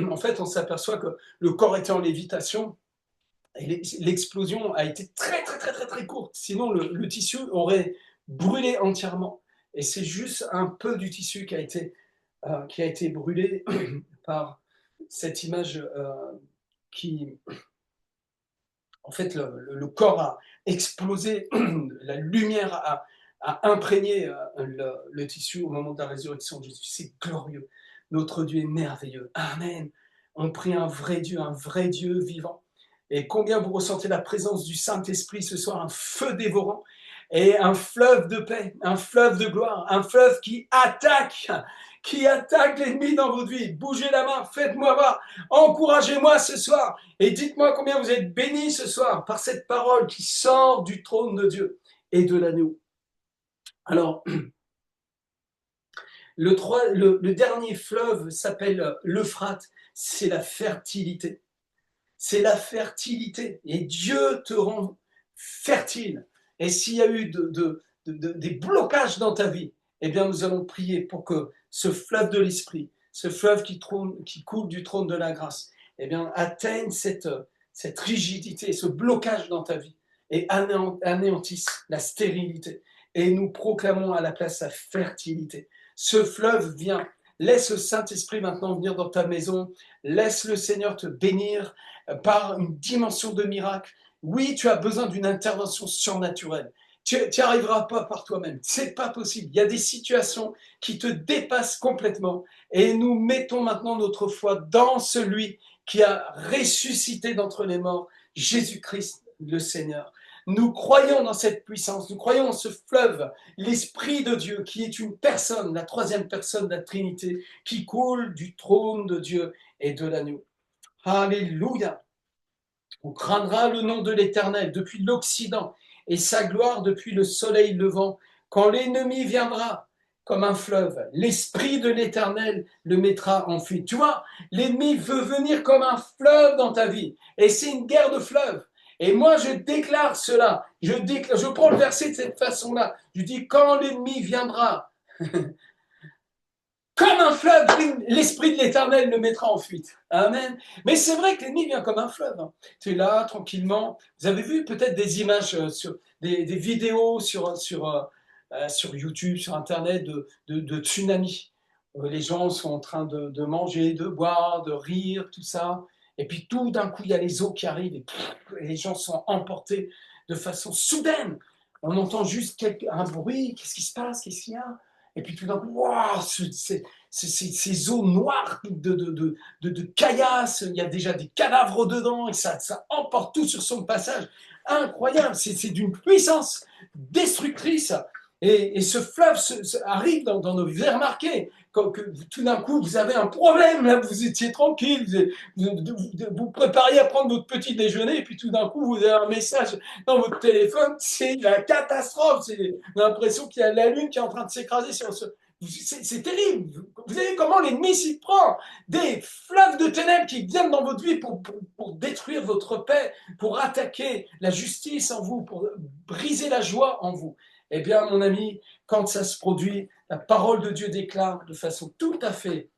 en fait, on s'aperçoit que le corps était en lévitation et l'explosion a été très courte. Sinon, le tissu aurait brûlé entièrement. Et c'est juste un peu du tissu qui a été brûlé par cette image qui, en fait, le corps a explosé, la lumière a imprégné le tissu au moment de la résurrection de Jésus. C'est glorieux. Notre Dieu est merveilleux. Amen. On prie un vrai Dieu vivant. Et combien vous ressentez la présence du Saint-Esprit ce soir, un feu dévorant et un fleuve de paix, un fleuve de gloire, un fleuve qui attaque l'ennemi dans votre vie. Bougez la main, faites-moi voir, encouragez-moi ce soir et dites-moi combien vous êtes bénis ce soir par cette parole qui sort du trône de Dieu et de l'agneau. Alors, le dernier fleuve s'appelle l'Euphrate, c'est la fertilité. C'est la fertilité. Et Dieu te rend fertile. Et s'il y a eu des blocages dans ta vie, eh bien, nous allons prier pour que ce fleuve de l'esprit, ce fleuve qui coule du trône de la grâce, eh bien, atteigne cette rigidité, ce blocage dans ta vie et anéantisse la stérilité. Et nous proclamons à la place la fertilité. Ce fleuve vient. Laisse le Saint-Esprit maintenant venir dans ta maison. Laisse le Seigneur te bénir par une dimension de miracle. Oui, tu as besoin d'une intervention surnaturelle. Tu n'y arriveras pas par toi-même. C'est pas possible. Il y a des situations qui te dépassent complètement. Et nous mettons maintenant notre foi dans celui qui a ressuscité d'entre les morts, Jésus-Christ le Seigneur. Nous croyons dans cette puissance, nous croyons en ce fleuve, l'Esprit de Dieu, qui est une personne, la troisième personne de la Trinité, qui coule du trône de Dieu et de l'agneau. Alléluia. On crânera le nom de l'Éternel depuis l'Occident et sa gloire depuis le soleil levant. Quand l'ennemi viendra comme un fleuve, l'Esprit de l'Éternel le mettra en fuite. Tu vois, l'ennemi veut venir comme un fleuve dans ta vie. Et c'est une guerre de fleuves. Et moi, je déclare cela. Je prends le verset de cette façon-là. Je dis, quand l'ennemi viendra comme un fleuve, l'Esprit de l'Éternel le mettra en fuite. Amen. Mais c'est vrai que l'ennemi vient comme un fleuve. Tu es là, tranquillement. Vous avez vu peut-être des images, sur des vidéos sur YouTube, sur Internet, de tsunamis. Les gens sont en train de manger, de boire, de rire, tout ça. Et puis tout d'un coup, il y a les eaux qui arrivent et les gens sont emportés de façon soudaine. On entend juste un bruit. Qu'est-ce qui se passe? Qu'est-ce qu'il y a? Et puis tout d'un coup, wow, ces eaux noires de caillasses, il y a déjà des cadavres dedans et ça emporte tout sur son passage. Incroyable, c'est d'une puissance destructrice. Et ce fleuve arrive dans nos vies. Vous avez remarqué que tout d'un coup, vous avez un problème, là, vous étiez tranquille, vous prépariez à prendre votre petit déjeuner, et puis tout d'un coup, vous avez un message dans votre téléphone, c'est la catastrophe, c'est l'impression qu'il y a la Lune qui est en train de s'écraser sur ce... C'est terrible. Vous savez comment l'ennemi s'y prend? Des fleuves de ténèbres qui viennent dans votre vie pour détruire votre paix, pour attaquer la justice en vous, pour briser la joie en vous. Eh bien, mon ami, quand ça se produit, la parole de Dieu déclare de façon tout à fait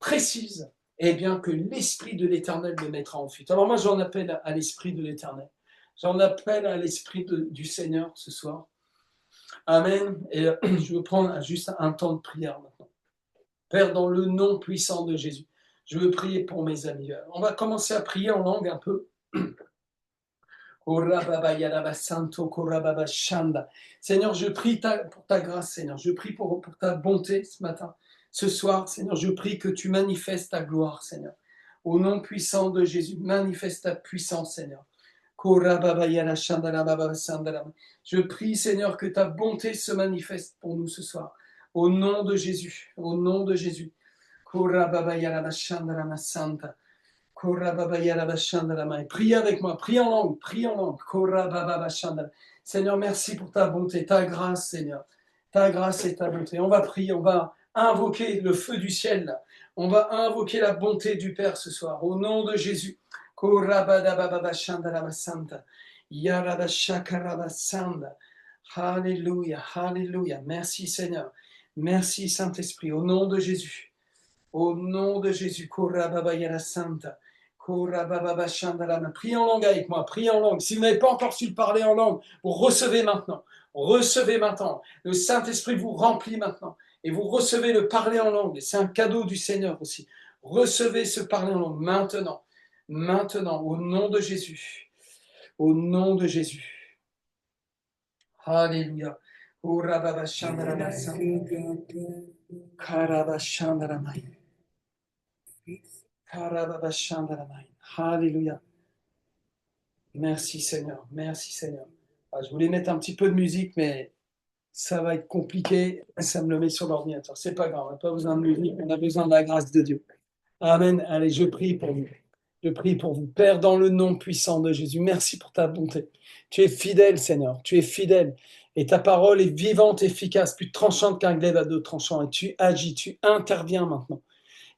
précise eh bien que l'Esprit de l'Éternel le mettra en fuite. Alors moi, j'en appelle à l'Esprit de l'Éternel. J'en appelle à l'Esprit du Seigneur ce soir. Amen. Et je veux prendre juste un temps de prière maintenant. Père, dans le nom puissant de Jésus, je veux prier pour mes amis. On va commencer à prier en langue un peu. Seigneur, je prie pour ta grâce, Seigneur. Je prie pour ta bonté ce matin. Ce soir, Seigneur, je prie que tu manifestes ta gloire, Seigneur. Au nom puissant de Jésus, manifeste ta puissance, Seigneur. Je prie, Seigneur, que ta bonté se manifeste pour nous ce soir. Au nom de Jésus, au nom de Jésus. Prie avec moi, prie en langue, prie en langue. Seigneur, merci pour ta bonté, ta grâce, Seigneur. Ta grâce et ta bonté. On va prier, on va invoquer le feu du ciel. Là. On va invoquer la bonté du Père ce soir. Au nom de Jésus. Alléluia, alléluia. Merci Seigneur. Merci Saint-Esprit. Au nom de Jésus. Au nom de Jésus. Priez en langue avec moi, priez en langue. Si vous n'avez pas encore su parler en langue, vous recevez maintenant. Recevez maintenant. Le Saint-Esprit vous remplit maintenant. Et vous recevez le parler en langue. C'est un cadeau du Seigneur aussi. Recevez ce parler en langue maintenant. Maintenant, au nom de Jésus. Au nom de Jésus. Alléluia. Alléluia. Merci Seigneur. Merci Seigneur. Je voulais mettre un petit peu de musique, mais ça va être compliqué. Ça me le met sur l'ordinateur. C'est pas grave. On n'a pas besoin de musique. On a besoin de la grâce de Dieu. Amen. Allez, je prie pour vous. Je prie pour vous. Père, dans le nom puissant de Jésus, merci pour ta bonté. Tu es fidèle, Seigneur. Tu es fidèle. Et ta parole est vivante, efficace, plus tranchante qu'un glaive à deux tranchants. Et tu agis, tu interviens maintenant.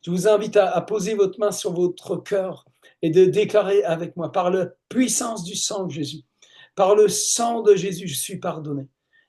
Je vous invite à poser votre main sur votre cœur et de déclarer avec moi, par la puissance du sang de Jésus, par le sang de Jésus, je suis pardonné.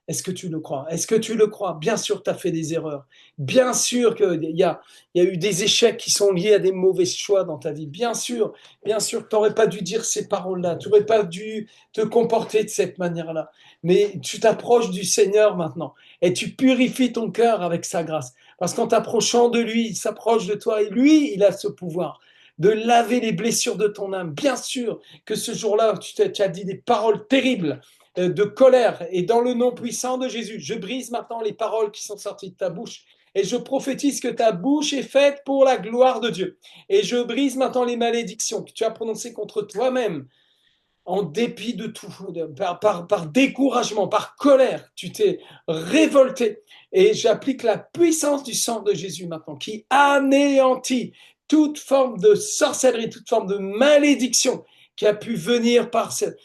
Est-ce que tu le crois? Est-ce que tu le crois? Bien sûr, tu as fait des erreurs. Bien sûr qu'il y a eu des échecs qui sont liés à des mauvais choix dans ta vie. Bien sûr que tu n'aurais pas dû dire ces paroles-là. Tu n'aurais pas dû te comporter de cette manière-là. Mais tu t'approches du Seigneur maintenant et tu purifies ton cœur avec sa grâce. Parce qu'en t'approchant de lui, il s'approche de toi et lui, il a ce pouvoir de laver les blessures de ton âme. Bien sûr que ce jour-là, tu as dit des paroles terribles de colère. Et dans le nom puissant de Jésus, je brise maintenant les paroles qui sont sorties de ta bouche. Et je prophétise que ta bouche est faite pour la gloire de Dieu. Et je brise maintenant les malédictions que tu as prononcées contre toi-même. En dépit de tout, par découragement, par colère, tu t'es révolté. Et j'applique la puissance du sang de Jésus maintenant, qui anéantit toute forme de sorcellerie, toute forme de malédiction qui a pu venir par cette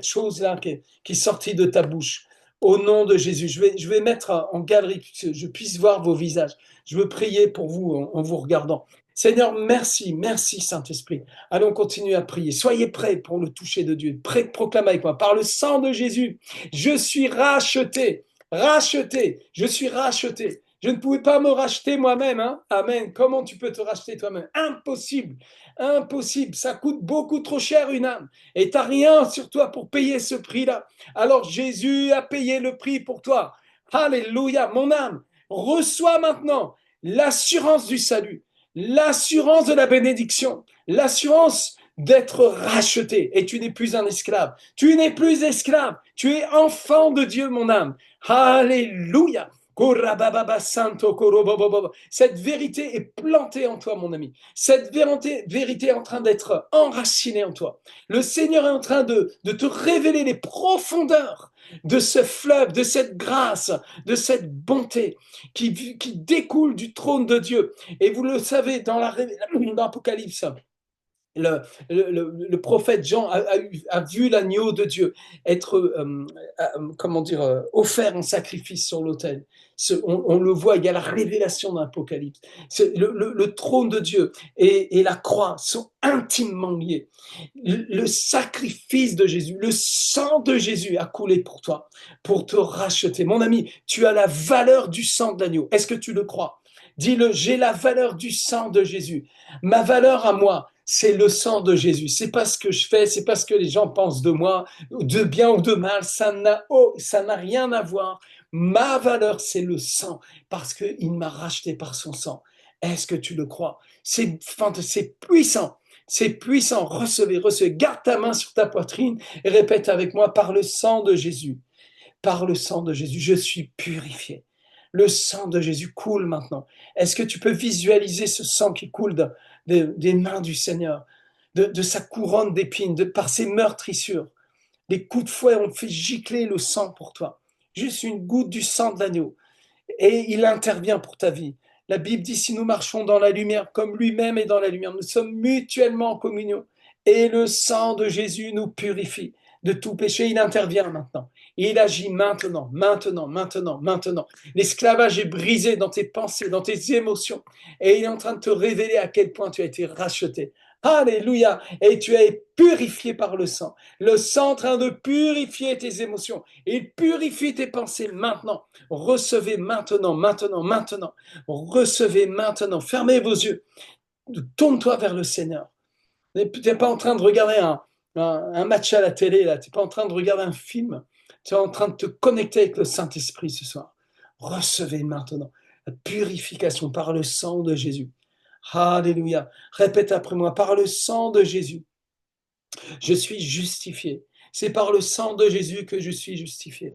chose-là qui est sortie de ta bouche. Au nom de Jésus, je vais mettre en galerie que je puisse voir vos visages. Je veux prier pour vous en vous regardant. Seigneur, merci Saint-Esprit. Allons continuer à prier. Soyez prêts pour le toucher de Dieu. Prêts de proclamer avec moi. Par le sang de Jésus, je suis racheté. Racheté. Je suis racheté. Je ne pouvais pas me racheter moi-même. Hein? Amen. Comment tu peux te racheter toi-même? Impossible. Impossible. Ça coûte beaucoup trop cher une âme. Et tu n'as rien sur toi pour payer ce prix-là. Alors Jésus a payé le prix pour toi. Alléluia. Mon âme, reçois maintenant l'assurance du salut. L'assurance de la bénédiction, l'assurance d'être racheté. Et tu n'es plus un esclave. Tu n'es plus esclave. Tu es enfant de Dieu, mon âme. Alléluia. Cette vérité est plantée en toi, mon ami. Cette vérité est en train d'être enracinée en toi. Le Seigneur est en train de te révéler les profondeurs de ce fleuve, de cette grâce, de cette bonté qui découle du trône de Dieu. Et vous le savez, dans l'Apocalypse, le prophète Jean a vu l'agneau de Dieu être, offert en sacrifice sur l'autel. On le voit, il y a la révélation dans l'Apocalypse. Le trône de Dieu et la croix sont intimement liés. Le sacrifice de Jésus, le sang de Jésus a coulé pour toi, pour te racheter. Mon ami, tu as la valeur du sang de l'agneau. Est-ce que tu le crois? Dis-le, j'ai la valeur du sang de Jésus. Ma valeur à moi, c'est le sang de Jésus. C'est pas ce que je fais, c'est pas ce que les gens pensent de moi, de bien ou de mal. Ça n'a rien à voir. Ma valeur, c'est le sang, parce qu'il m'a racheté par son sang. Est-ce que tu le crois? C'est puissant. C'est puissant. Recevez, recevez. Garde ta main sur ta poitrine et répète avec moi, par le sang de Jésus. Par le sang de Jésus, je suis purifié. Le sang de Jésus coule maintenant. Est-ce que tu peux visualiser ce sang qui coule des mains du Seigneur, de sa couronne d'épines, par ses meurtrissures? Les coups de fouet ont fait gicler le sang pour toi. Juste une goutte du sang de l'agneau. Et il intervient pour ta vie. La Bible dit, si nous marchons dans la lumière comme lui-même est dans la lumière, nous sommes mutuellement en communion. Et le sang de Jésus nous purifie de tout péché. Il intervient maintenant. Il agit maintenant, maintenant, maintenant, maintenant. L'esclavage est brisé dans tes pensées, dans tes émotions. Et il est en train de te révéler à quel point tu as été racheté. Alléluia. Et tu as été purifié par le sang. Le sang en train de purifier tes émotions. Il purifie tes pensées maintenant. Recevez maintenant, maintenant, maintenant. Recevez maintenant. Fermez vos yeux. Tourne-toi vers le Seigneur. Tu n'es pas en train de regarder un match à la télé, là. Tu n'es pas en train de regarder un film. Tu es en train de te connecter avec le Saint-Esprit ce soir. Recevez maintenant la purification par le sang de Jésus. Alléluia. Répète après moi, par le sang de Jésus, je suis justifié. C'est par le sang de Jésus que je suis justifié.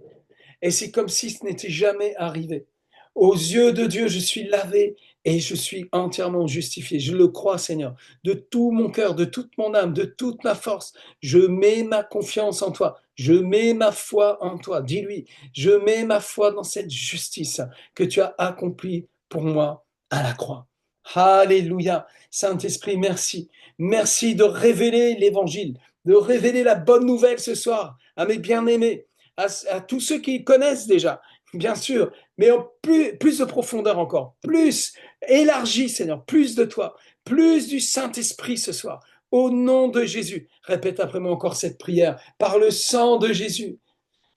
Et c'est comme si ce n'était jamais arrivé. Aux yeux de Dieu, je suis lavé et je suis entièrement justifié. Je le crois, Seigneur, de tout mon cœur, de toute mon âme, de toute ma force. Je mets ma confiance en toi. Je mets ma foi en toi. Dis-lui, je mets ma foi dans cette justice que tu as accomplie pour moi à la croix. Alléluia. Saint-Esprit, merci. Merci de révéler l'évangile, de révéler la bonne nouvelle ce soir à mes bien-aimés, à tous ceux qui connaissent déjà, bien sûr, mais en plus de profondeur encore, plus élargi, Seigneur, plus de toi, plus du Saint-Esprit ce soir. Au nom de Jésus, répète après moi encore cette prière, par le sang de Jésus,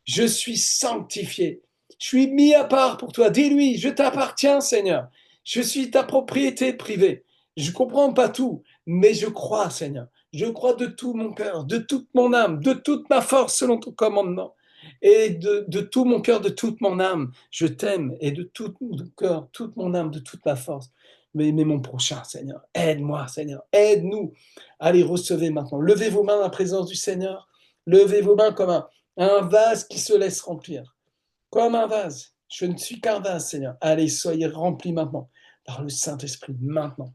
je suis sanctifié, je suis mis à part pour toi. Dis-lui, je t'appartiens, Seigneur, je suis ta propriété privée. Je ne comprends pas tout, mais je crois, Seigneur. Je crois de tout mon cœur, de toute mon âme, de toute ma force selon ton commandement. Et de tout mon cœur, de toute mon âme, je t'aime. Et de tout mon cœur, toute mon âme, de toute ma force. Mais mon prochain, Seigneur, aide-moi, Seigneur, aide-nous. Allez, recevez maintenant. Levez vos mains dans la présence du Seigneur. Levez vos mains comme un vase qui se laisse remplir. Comme un vase. Je ne suis qu'un vase, Seigneur. Allez, soyez remplis maintenant par le Saint-Esprit, maintenant.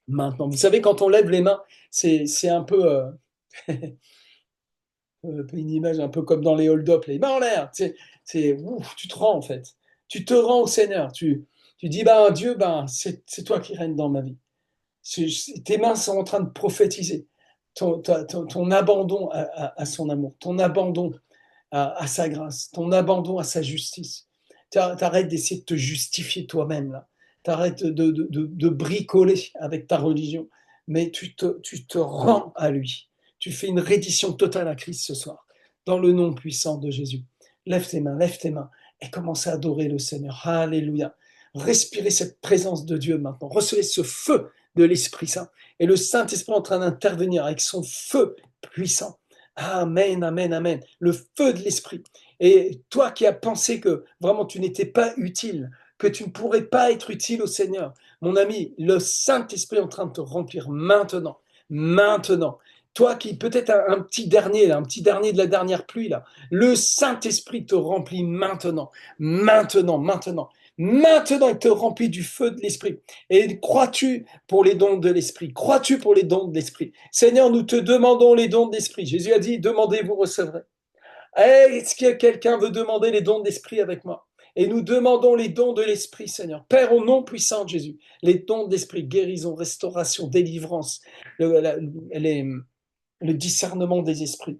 Maintenant. Vous savez, quand on lève les mains, c'est un peu une image un peu comme dans les hold-up, les mains en l'air. Tu te rends en fait. Tu te rends au Seigneur. Tu dis, Dieu, c'est toi qui règnes dans ma vie. Tes mains sont en train de prophétiser ton abandon à son amour, ton abandon à sa grâce, ton abandon à sa justice. T'arrêtes d'essayer de te justifier toi-même là. T'arrêtes de bricoler avec ta religion, mais tu te rends à lui. Tu fais une reddition totale à Christ ce soir, dans le nom puissant de Jésus. Lève tes mains et commence à adorer le Seigneur. Alléluia. Respirez cette présence de Dieu maintenant. Recevez ce feu de l'Esprit Saint. Et le Saint-Esprit est en train d'intervenir avec son feu puissant. Amen, amen, amen. Le feu de l'Esprit. Et toi qui as pensé que vraiment tu n'étais pas utile, que tu ne pourrais pas être utile au Seigneur, mon ami, le Saint-Esprit est en train de te remplir maintenant. Maintenant. Toi qui peut-être un petit dernier, là, un petit dernier de la dernière pluie, là, le Saint-Esprit te remplit maintenant. Maintenant, maintenant. Maintenant, il te remplit du feu de l'Esprit. Et crois-tu pour les dons de l'Esprit? Crois-tu pour les dons de l'Esprit? Seigneur, nous te demandons les dons de l'Esprit. Jésus a dit, demandez, vous recevrez. Est-ce que quelqu'un veut demander les dons de l'Esprit avec moi? Et nous demandons les dons de l'Esprit, Seigneur. Père, au nom puissant de Jésus, les dons de l'Esprit, guérison, restauration, délivrance, le discernement des esprits,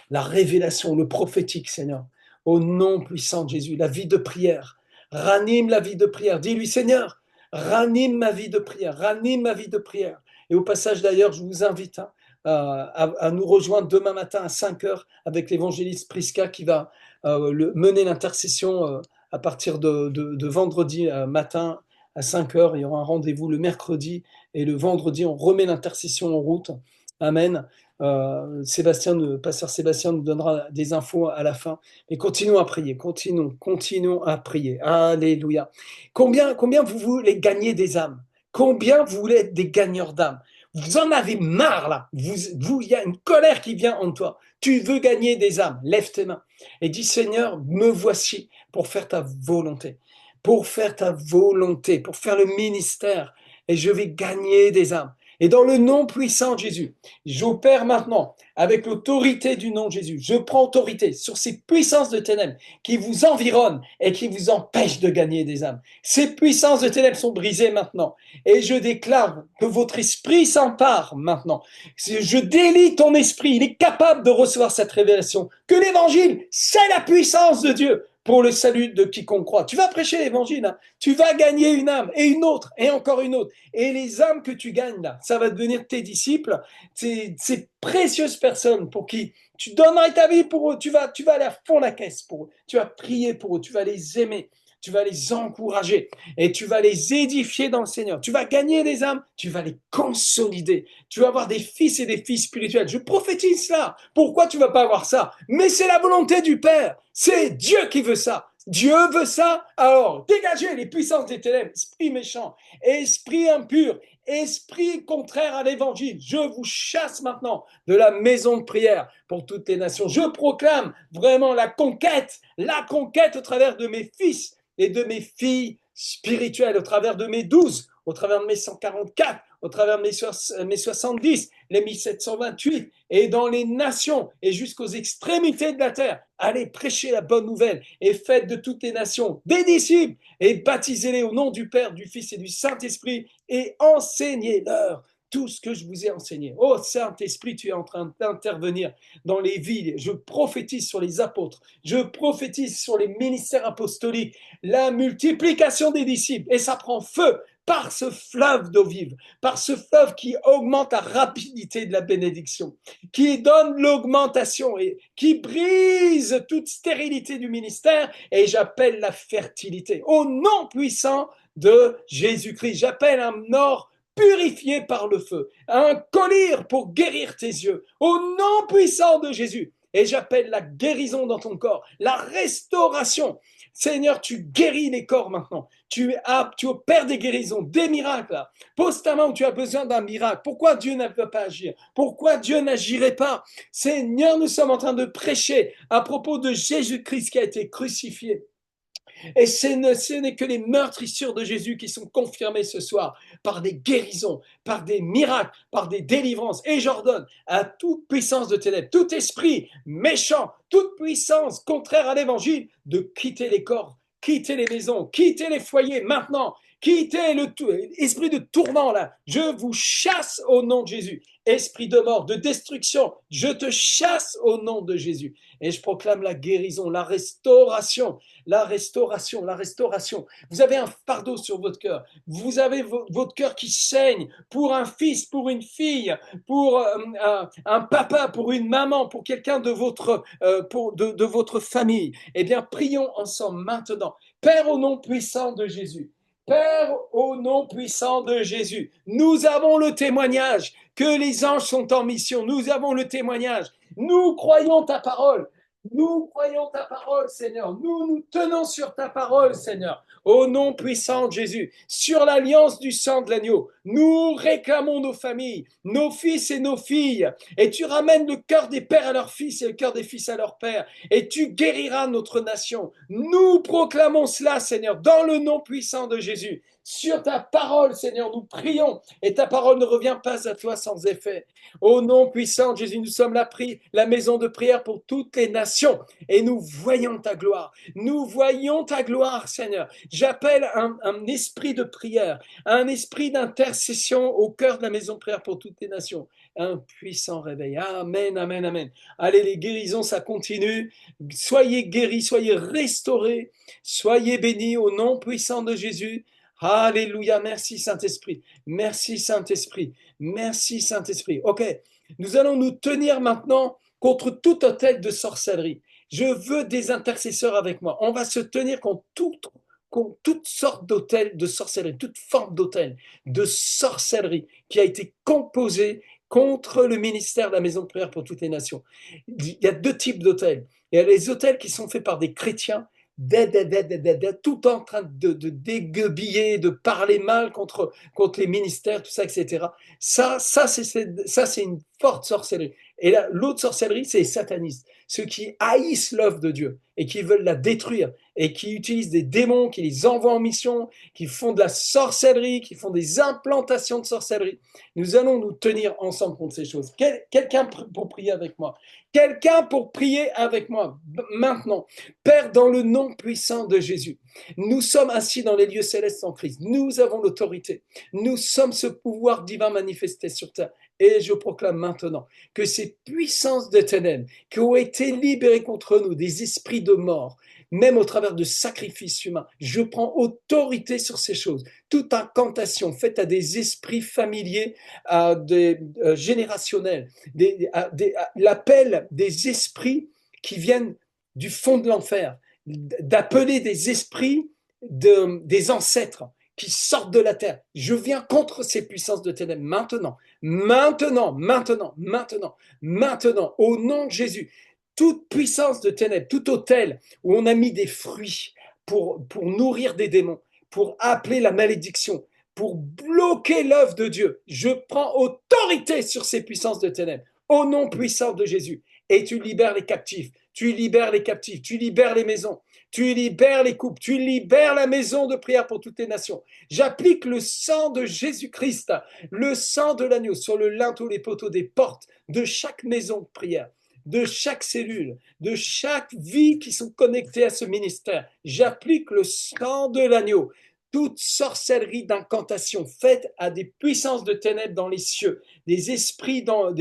la révélation, le prophétique, Seigneur. Au nom puissant de Jésus, la vie de prière. Ranime la vie de prière. Dis-lui, Seigneur, ranime ma vie de prière, ranime ma vie de prière. Et au passage d'ailleurs, je vous invite à nous rejoindre demain matin à 5 heures avec l'évangéliste Priska qui va mener l'intercession à partir de vendredi matin à 5 heures. Il y aura un rendez-vous le mercredi et le vendredi, on remet l'intercession en route. Amen. Pasteur Sébastien nous donnera des infos à la fin. Mais continuons à prier, continuons à prier. Alléluia. Combien vous voulez gagner des âmes? Combien vous voulez être des gagneurs d'âmes? Vous en avez marre là. Il y a une colère qui vient en toi. Tu veux gagner des âmes. Lève tes mains et dis Seigneur, me voici pour faire ta volonté, pour faire ta volonté, pour faire le ministère. Et je vais gagner des âmes. Et dans le nom puissant de Jésus, j'opère maintenant avec l'autorité du nom de Jésus. Je prends autorité sur ces puissances de ténèbres qui vous environnent et qui vous empêchent de gagner des âmes. Ces puissances de ténèbres sont brisées maintenant. Et je déclare que votre esprit s'empare maintenant. Je délie ton esprit. Il est capable de recevoir cette révélation. Que l'évangile, c'est la puissance de Dieu pour le salut de quiconque croit. Tu vas prêcher l'évangile, hein. Tu vas gagner une âme et une autre et encore une autre. Et les âmes que tu gagnes là, ça va devenir tes disciples, ces précieuses personnes pour qui tu donneras ta vie pour eux. Tu vas aller à fond la caisse pour eux. Tu vas prier pour eux. Tu vas les aimer. Tu vas les encourager et tu vas les édifier dans le Seigneur. Tu vas gagner des âmes, tu vas les consolider. Tu vas avoir des fils et des filles spirituels. Je prophétise cela. Pourquoi tu vas pas avoir ça? Mais c'est la volonté du Père. C'est Dieu qui veut ça. Dieu veut ça. Alors, dégagez les puissances des ténèbres, esprit méchant, esprit impur, esprit contraire à l'évangile. Je vous chasse maintenant de la maison de prière pour toutes les nations. Je proclame vraiment la conquête au travers de mes fils et de mes filles spirituelles, au travers de mes 12, au travers de mes 144, au travers de mes 70, les 1728, et dans les nations et jusqu'aux extrémités de la terre. Allez prêcher la bonne nouvelle et faites de toutes les nations des disciples et baptisez-les au nom du Père, du Fils et du Saint-Esprit et enseignez-leur tout ce que je vous ai enseigné. Oh Saint-Esprit, tu es en train d'intervenir dans les villes. Je prophétise sur les apôtres. Je prophétise sur les ministères apostoliques. La multiplication des disciples. Et ça prend feu par ce fleuve d'eau vive, par ce fleuve qui augmente la rapidité de la bénédiction, qui donne l'augmentation et qui brise toute stérilité du ministère. Et j'appelle la fertilité. Au nom puissant de Jésus-Christ, j'appelle un or purifié par le feu, un collier pour guérir tes yeux, au nom puissant de Jésus. Et j'appelle la guérison dans ton corps, la restauration. Seigneur, tu guéris les corps maintenant. Tu opères des guérisons, des miracles. Là. Pose ta main où tu as besoin d'un miracle. Pourquoi Dieu ne peut pas agir? Pourquoi Dieu n'agirait pas? Seigneur, nous sommes en train de prêcher à propos de Jésus-Christ qui a été crucifié. Et ce n'est que les meurtrissures de Jésus qui sont confirmées ce soir par des guérisons, par des miracles, par des délivrances. Et j'ordonne à toute puissance de ténèbres, tout esprit méchant, toute puissance contraire à l'évangile de quitter les corps, quitter les maisons, quitter les foyers maintenant. Quittez l'esprit de tourment là. Je vous chasse au nom de Jésus. Esprit de mort, de destruction, je te chasse au nom de Jésus. Et je proclame la guérison, la restauration, la restauration, la restauration. Vous avez un fardeau sur votre cœur. Vous avez votre cœur qui saigne pour un fils, pour une fille, pour un papa, pour une maman, pour quelqu'un de votre famille. Eh bien, prions ensemble maintenant. Père, au nom puissant de Jésus. Père, au nom puissant de Jésus, nous avons le témoignage que les anges sont en mission. Nous avons le témoignage. Nous croyons ta parole. Nous croyons ta parole, Seigneur. Nous tenons sur ta parole, Seigneur. Au nom puissant de Jésus, sur l'alliance du sang de l'agneau, nous réclamons nos familles, nos fils et nos filles. Et tu ramènes le cœur des pères à leurs fils et le cœur des fils à leurs pères. Et tu guériras notre nation. Nous proclamons cela, Seigneur, dans le nom puissant de Jésus. Sur ta parole, Seigneur, nous prions. Et ta parole ne revient pas à toi sans effet. Au nom puissant de Jésus, nous sommes la maison de prière pour toutes les nations. Et nous voyons ta gloire. Nous voyons ta gloire, Seigneur. J'appelle un esprit de prière, un esprit d'intercession au cœur de la maison de prière pour toutes les nations. Un puissant réveil. Amen, amen, amen. Allez, les guérisons, ça continue. Soyez guéris, soyez restaurés, soyez bénis au nom puissant de Jésus. Alléluia, merci Saint-Esprit. Merci Saint-Esprit. Merci Saint-Esprit. Ok, nous allons nous tenir maintenant contre tout hôtel de sorcellerie. Je veux des intercesseurs avec moi. On va se tenir contre toutes sortes d'autels de sorcellerie, toute forme d'autel de sorcellerie qui a été composée contre le ministère de la Maison de prière pour toutes les nations. Il y a deux types d'autels. Il y a les autels qui sont faits par des chrétiens, tout en train de dégueubiller, de parler mal contre les ministères, tout ça, etc. Ça, c'est une forte sorcellerie. Et là, l'autre sorcellerie, c'est les satanistes, ceux qui haïssent l'œuvre de Dieu et qui veulent la détruire et qui utilisent des démons, qui les envoient en mission, qui font de la sorcellerie, qui font des implantations de sorcellerie. Nous allons nous tenir ensemble contre ces choses. Quelqu'un pour prier avec moi. Quelqu'un pour prier avec moi maintenant. Père, dans le nom puissant de Jésus, nous sommes assis dans les lieux célestes en Christ. Nous avons l'autorité. Nous sommes ce pouvoir divin manifesté sur terre. Et je proclame maintenant que ces puissances de ténèbres qui ont été libérées contre nous, des esprits de mort, même au travers de sacrifices humains, je prends autorité sur ces choses. Toute incantation faite à des esprits familiers, générationnels, l'appel des esprits qui viennent du fond de l'enfer, d'appeler des esprits des ancêtres qui sortent de la terre. Je viens contre ces puissances de ténèbres maintenant, maintenant, maintenant, maintenant, maintenant, au nom de Jésus. Toute puissance de ténèbres, tout autel où on a mis des fruits pour nourrir des démons, pour appeler la malédiction, pour bloquer l'œuvre de Dieu, je prends autorité sur ces puissances de ténèbres, au nom puissant de Jésus. Et tu libères les captifs, tu libères les captifs, tu libères les maisons, tu libères les couples, tu libères la maison de prière pour toutes les nations. J'applique le sang de Jésus-Christ, le sang de l'agneau sur le linteau, les poteaux des portes de chaque maison de prière, de chaque cellule, de chaque vie qui sont connectées à ce ministère. J'applique le sang de l'agneau. Toute sorcellerie d'incantation faite à des puissances de ténèbres dans les cieux, des esprits euh,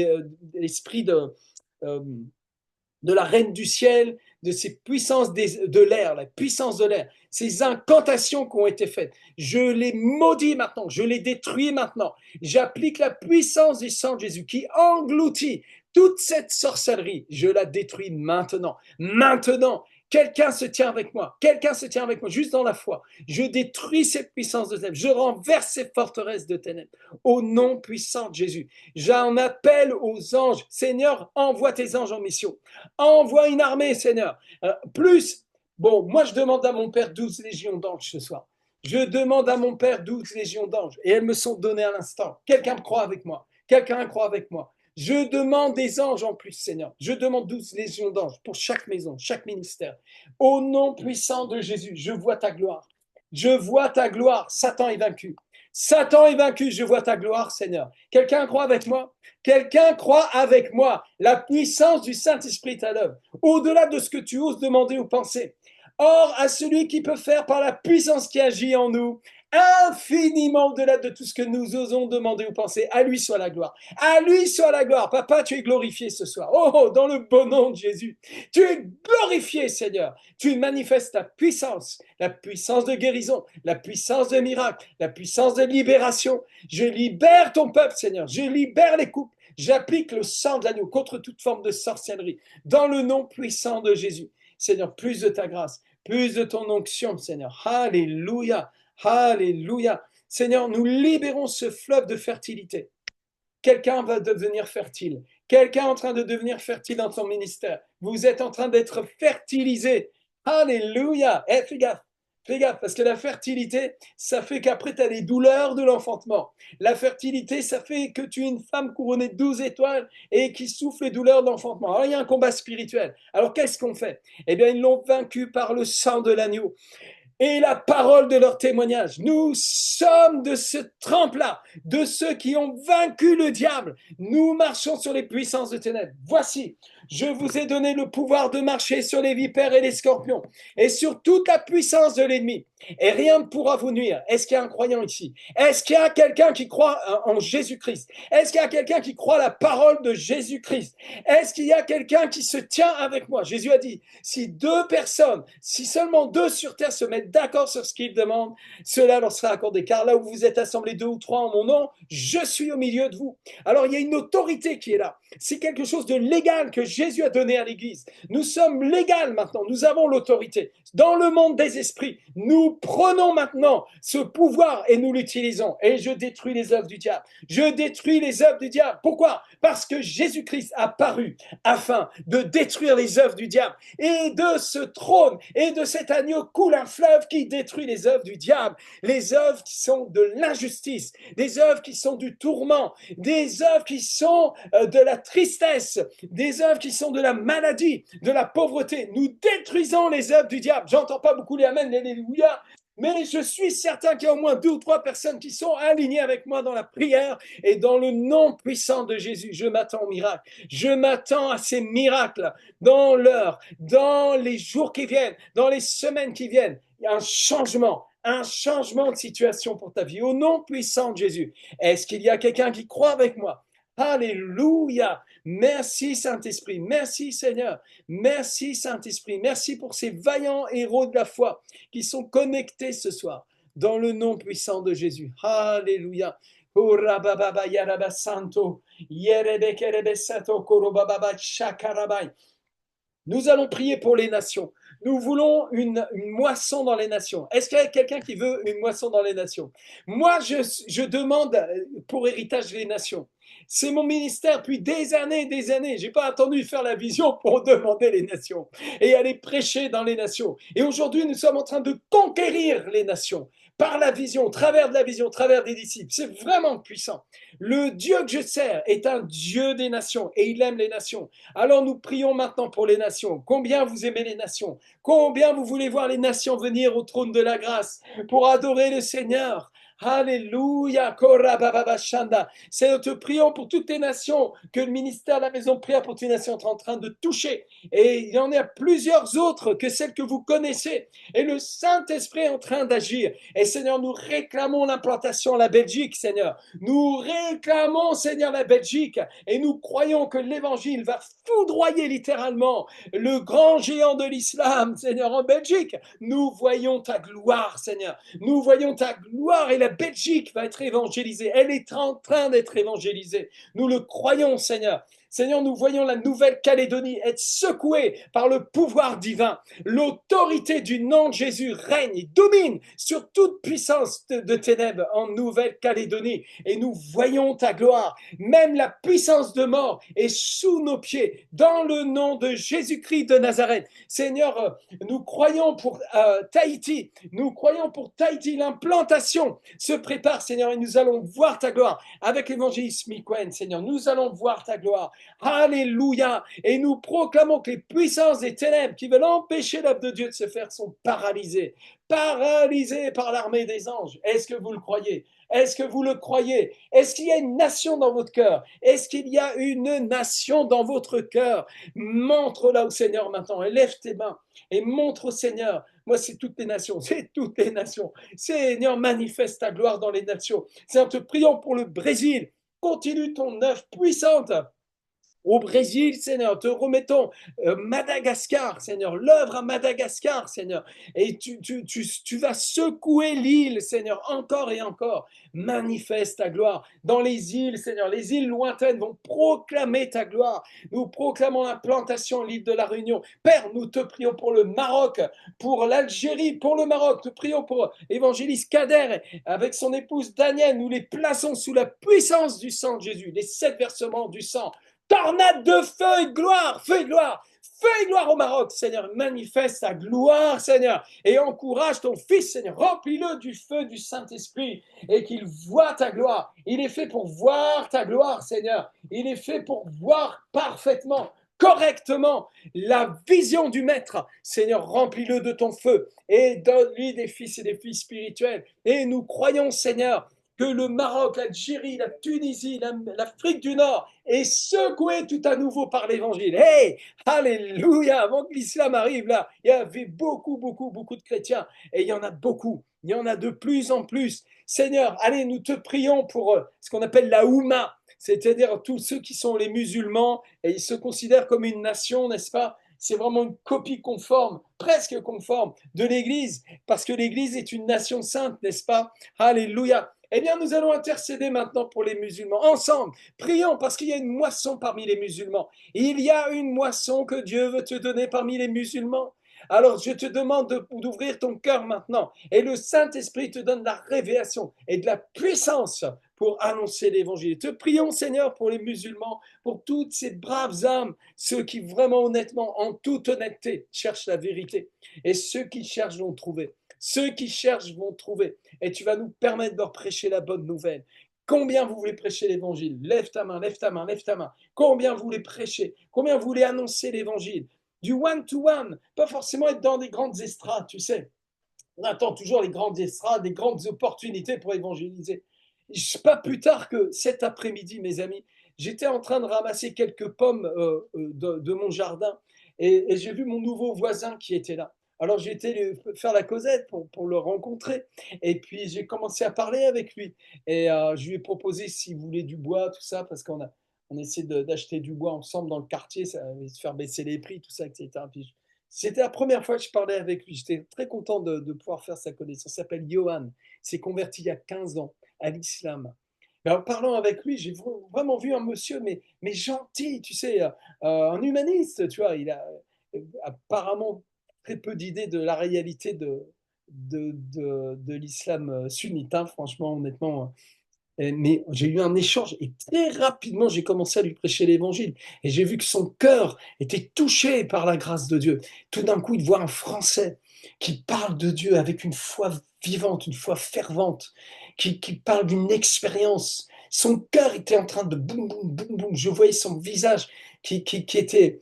de la reine du ciel, de ces puissances de l'air, la puissance de l'air, ces incantations qui ont été faites, je les maudis maintenant, je les détruis maintenant. J'applique la puissance du sang de Jésus qui engloutit toute cette sorcellerie. Je la détruis maintenant. Maintenant, quelqu'un se tient avec moi. Quelqu'un se tient avec moi, juste dans la foi. Je détruis cette puissance de ténèbres. Je renverse ces forteresses de ténèbres. Au nom puissant de Jésus. J'en appelle aux anges. Seigneur, envoie tes anges en mission. Envoie une armée, Seigneur. Moi je demande à mon Père 12 légions d'anges ce soir. Je demande à mon Père 12 légions d'anges et elles me sont données à l'instant. Quelqu'un me croit avec moi. Quelqu'un croit avec moi. Je demande des anges en plus, Seigneur. Je demande 12 légions d'anges pour chaque maison, chaque ministère. Au nom puissant de Jésus, je vois ta gloire. Je vois ta gloire. Satan est vaincu. Satan est vaincu. Je vois ta gloire, Seigneur. Quelqu'un croit avec moi? Quelqu'un croit avec moi. La puissance du Saint-Esprit est à l'œuvre. Au-delà de ce que tu oses demander ou penser. Or, à celui qui peut faire par la puissance qui agit en nous, infiniment au-delà de tout ce que nous osons demander ou penser, à lui soit la gloire. À lui soit la gloire. Papa, tu es glorifié ce soir. Oh, dans le beau nom de Jésus. Tu es glorifié, Seigneur. Tu manifestes la puissance de guérison, la puissance de miracle, la puissance de libération. Je libère ton peuple, Seigneur. Je libère les couples. J'applique le sang de l'agneau contre toute forme de sorcellerie. Dans le nom puissant de Jésus. Seigneur, plus de ta grâce, plus de ton onction, Seigneur. Alléluia. Alléluia. Seigneur, nous libérons ce fleuve de fertilité. Quelqu'un va devenir fertile. Quelqu'un est en train de devenir fertile dans son ministère. Vous êtes en train d'être fertilisé. Alléluia. Fais gaffe, parce que la fertilité, ça fait qu'après, tu as les douleurs de l'enfantement. La fertilité, ça fait que tu es une femme couronnée de 12 étoiles et qui souffre les douleurs d'enfantement. Alors, il y a un combat spirituel. Alors, qu'est-ce qu'on fait? Eh bien, ils l'ont vaincu par le sang de l'agneau et la parole de leur témoignage. Nous sommes de ce trempe-là, de ceux qui ont vaincu le diable. Nous marchons sur les puissances de ténèbres. Voici, je vous ai donné le pouvoir de marcher sur les vipères et les scorpions et sur toute la puissance de l'ennemi. Et rien ne pourra vous nuire. Est-ce qu'il y a un croyant ici? Est-ce qu'il y a quelqu'un qui croit en Jésus-Christ? Est-ce qu'il y a quelqu'un qui croit la parole de Jésus-Christ? Est-ce qu'il y a quelqu'un qui se tient avec moi? Jésus a dit, si seulement deux sur terre se mettent d'accord sur ce qu'ils demandent, cela leur sera accordé. Car là où vous êtes assemblés 2 ou 3 en mon nom, je suis au milieu de vous. Alors il y a une autorité qui est là. C'est quelque chose de légal que Jésus a donné à l'Église. Nous sommes légaux maintenant, nous avons l'autorité. Dans le monde des esprits, nous prenons maintenant ce pouvoir et nous l'utilisons. Et je détruis les œuvres du diable. Je détruis les œuvres du diable. Pourquoi? Parce que Jésus-Christ a paru afin de détruire les œuvres du diable. Et de ce trône et de cet agneau coule un fleuve qui détruit les œuvres du diable. Les œuvres qui sont de l'injustice, des œuvres qui sont du tourment, des œuvres qui sont de la tristesse, des œuvres qui sont de la maladie, de la pauvreté. Nous détruisons les œuvres du diable. J'entends pas beaucoup les amen, les alléluia, mais je suis certain qu'il y a au moins 2 ou 3 personnes qui sont alignées avec moi dans la prière et dans le nom puissant de Jésus. Je m'attends au miracle. Je m'attends à ces miracles dans l'heure, dans les jours qui viennent, dans les semaines qui viennent. Il y a un changement de situation pour ta vie au nom puissant de Jésus. Est-ce qu'il y a quelqu'un qui croit avec moi? Alléluia. Merci Saint-Esprit. Merci Seigneur. Merci Saint-Esprit. Merci pour ces vaillants héros de la foi qui sont connectés ce soir dans le nom puissant de Jésus. Alléluia. Nous allons prier pour les nations. Nous voulons une moisson dans les nations. Est-ce qu'il y a quelqu'un qui veut une moisson dans les nations? Moi, je demande pour héritage les nations. C'est mon ministère depuis des années et des années. Je n'ai pas attendu de faire la vision pour demander les nations et aller prêcher dans les nations. Et aujourd'hui, nous sommes en train de conquérir les nations par la vision, au travers de la vision, au travers des disciples. C'est vraiment puissant. Le Dieu que je sers est un Dieu des nations et il aime les nations. Alors nous prions maintenant pour les nations. Combien vous aimez les nations? Combien vous voulez voir les nations venir au trône de la grâce pour adorer le Seigneur? Alléluia, c'est notre prions pour toutes les nations que le ministère de la Maison de Prière pour toutes les nations est en train de toucher. Et il y en a plusieurs autres que celles que vous connaissez. Et le Saint-Esprit est en train d'agir. Et Seigneur, nous réclamons l'implantation à la Belgique, Seigneur. Nous réclamons, Seigneur, la Belgique. Et nous croyons que l'Évangile va foudroyer littéralement le grand géant de l'islam, Seigneur, en Belgique. Nous voyons ta gloire, Seigneur. Nous voyons ta gloire et la Belgique va être évangélisée. Elle est en train d'être évangélisée. Nous le croyons, Seigneur. Seigneur, nous voyons la Nouvelle-Calédonie être secouée par le pouvoir divin. L'autorité du nom de Jésus règne et domine sur toute puissance de ténèbres en Nouvelle-Calédonie. Et nous voyons ta gloire. Même la puissance de mort est sous nos pieds dans le nom de Jésus-Christ de Nazareth. Seigneur, nous croyons pour Tahiti. Nous croyons pour Tahiti. L'implantation se prépare, Seigneur, et nous allons voir ta gloire. Avec l'évangéliste Miquen, Seigneur, nous allons voir ta gloire. Alléluia. Et nous proclamons que les puissances des ténèbres qui veulent empêcher l'œuvre de Dieu de se faire sont paralysées. Paralysées par l'armée des anges. Est-ce que vous le croyez? Est-ce que vous le croyez? Est-ce qu'il y a une nation dans votre cœur? Est-ce qu'il y a une nation dans votre cœur? Montre-la au Seigneur maintenant. Et lève tes mains et montre au Seigneur. Moi, c'est toutes les nations. C'est toutes les nations. Seigneur, manifeste ta gloire dans les nations. Seigneur, te prions pour le Brésil. Continue ton œuvre puissante au Brésil, Seigneur, te remettons Madagascar, Seigneur, l'œuvre à Madagascar, Seigneur, et tu vas secouer l'île, Seigneur, encore et encore. Manifeste ta gloire dans les îles, Seigneur. Les îles lointaines vont proclamer ta gloire. Nous proclamons l'implantation, l'île de la Réunion. Père, nous te prions pour le Maroc, pour l'Algérie, pour le Maroc. Te prions pour évangéliste Kader avec son épouse Daniel. Nous les plaçons sous la puissance du sang de Jésus, les 7 versements du sang. Tornade de feu et de gloire, feu et gloire, feu et gloire au Maroc, Seigneur, manifeste ta gloire, Seigneur, et encourage ton Fils, Seigneur, remplis-le du feu du Saint-Esprit, et qu'il voie ta gloire. Il est fait pour voir ta gloire, Seigneur, il est fait pour voir parfaitement, correctement, la vision du Maître. Seigneur, remplis-le de ton feu, et donne-lui des fils et des filles spirituels, et nous croyons, Seigneur, que le Maroc, l'Algérie, la Tunisie, l'Afrique du Nord est secouée tout à nouveau par l'Évangile. Hey, alléluia, avant que l'islam arrive là, il y avait beaucoup de chrétiens et il y en a beaucoup, il y en a de plus en plus. Seigneur, allez, nous te prions pour ce qu'on appelle la Oumma, c'est-à-dire tous ceux qui sont les musulmans et ils se considèrent comme une nation, n'est-ce pas? C'est vraiment une copie conforme, presque conforme de l'Église, parce que l'Église est une nation sainte, n'est-ce pas? Alléluia. Eh bien, nous allons intercéder maintenant pour les musulmans. Ensemble, prions parce qu'il y a une moisson parmi les musulmans. Il y a une moisson que Dieu veut te donner parmi les musulmans. Alors, je te demande d'ouvrir ton cœur maintenant. Et le Saint-Esprit te donne la révélation et de la puissance pour annoncer l'évangile. Te prions, Seigneur, pour les musulmans, pour toutes ces braves âmes, ceux qui vraiment honnêtement, en toute honnêteté, cherchent la vérité. Et ceux qui cherchent vont trouver. Ceux qui cherchent vont trouver. Et tu vas nous permettre de leur prêcher la bonne nouvelle. Combien vous voulez prêcher l'évangile? Lève ta main, lève ta main, lève ta main. Combien vous voulez prêcher? Combien vous voulez annoncer l'évangile? Du one-to-one, pas forcément être dans des grandes estrades, tu sais. On attend toujours les grandes estrades, des grandes opportunités pour évangéliser. Pas plus tard que cet après-midi, mes amis, j'étais en train de ramasser quelques pommes de mon jardin et j'ai vu mon nouveau voisin qui était là. Alors j'ai été faire la causette pour le rencontrer et puis j'ai commencé à parler avec lui et je lui ai proposé s'il voulait du bois, tout ça, parce on essaie d'acheter du bois ensemble dans le quartier, ça va se faire baisser les prix, tout ça, etc. Puis c'était la première fois que je parlais avec lui. J'étais très content de pouvoir faire sa connaissance. Il s'appelle Johan. Il s'est converti il y a 15 ans à l'islam. Mais en parlant avec lui, j'ai vraiment vu un monsieur, mais gentil, tu sais, un humaniste, tu vois. Il a apparemment très peu d'idées de la réalité de l'islam sunnite, hein, franchement, honnêtement. Mais j'ai eu un échange et très rapidement, j'ai commencé à lui prêcher l'évangile. Et j'ai vu que son cœur était touché par la grâce de Dieu. Tout d'un coup, il voit un Français qui parle de Dieu avec une foi vivante, une foi fervente, qui parle d'une expérience. Son cœur était en train de boum, boum, boum, boum. Je voyais son visage qui était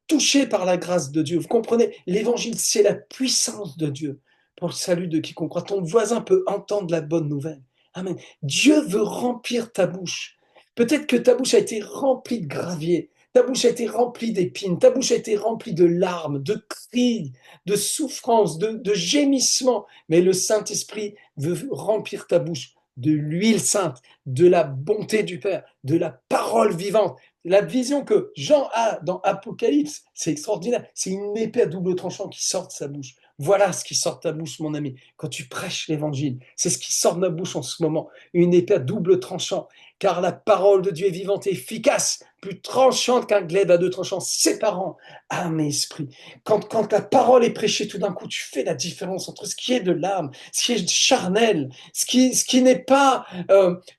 touché par la grâce de Dieu. Vous comprenez? L'évangile, c'est la puissance de Dieu pour le salut de quiconque croit. Ton voisin peut entendre la bonne nouvelle. Amen. Dieu veut remplir ta bouche. Peut-être que ta bouche a été remplie de gravier, ta bouche a été remplie d'épines, ta bouche a été remplie de larmes, de cris, de souffrances, de gémissements. Mais le Saint-Esprit veut remplir ta bouche de l'huile sainte, de la bonté du Père, de la parole vivante. La vision que Jean a dans Apocalypse, c'est extraordinaire. C'est une épée à double tranchant qui sort de sa bouche. Voilà ce qui sort de ta bouche, mon ami, quand tu prêches l'évangile. C'est ce qui sort de ma bouche en ce moment. Une épée à double tranchant. Car la parole de Dieu est vivante et efficace, plus tranchante qu'un glaive à deux tranchants, séparant âme et esprit. Quand la parole est prêchée, tout d'un coup, tu fais la différence entre ce qui est de l'âme, ce qui est charnel, ce qui n'est pas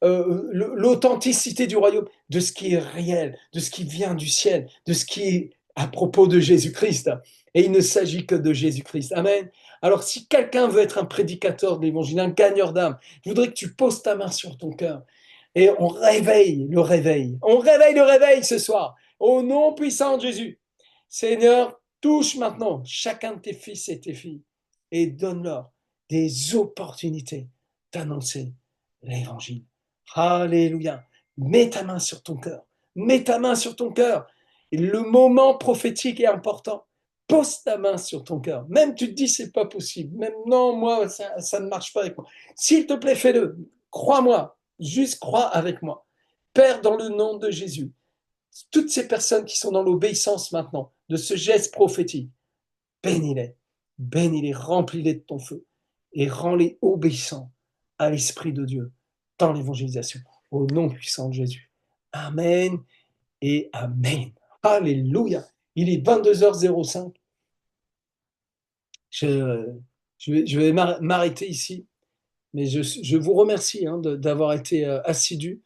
l'authenticité du royaume, de ce qui est réel, de ce qui vient du ciel, de ce qui est à propos de Jésus-Christ. Et il ne s'agit que de Jésus-Christ. Amen. Alors, si quelqu'un veut être un prédicateur de l'évangile, un gagneur d'âme, je voudrais que tu poses ta main sur ton cœur et on réveille le réveil. On réveille le réveil ce soir. Au nom puissant de Jésus. Seigneur, touche maintenant chacun de tes fils et tes filles et donne-leur des opportunités d'annoncer l'évangile. Alléluia. Mets ta main sur ton cœur. Mets ta main sur ton cœur. Et le moment prophétique est important. Pose ta main sur ton cœur. Même tu te dis c'est pas possible. Même non, moi ça ne marche pas avec moi. S'il te plaît, fais-le. Crois-moi. Juste crois avec moi. Père, dans le nom de Jésus, toutes ces personnes qui sont dans l'obéissance maintenant de ce geste prophétique, bénis-les, bénis-les, remplis-les de ton feu et rends-les obéissants à l'Esprit de Dieu dans l'évangélisation. Au nom puissant de Jésus. Amen et Amen. Alléluia. Il est 22h05. Je vais m'arrêter ici, mais je vous remercie d'avoir été assidus.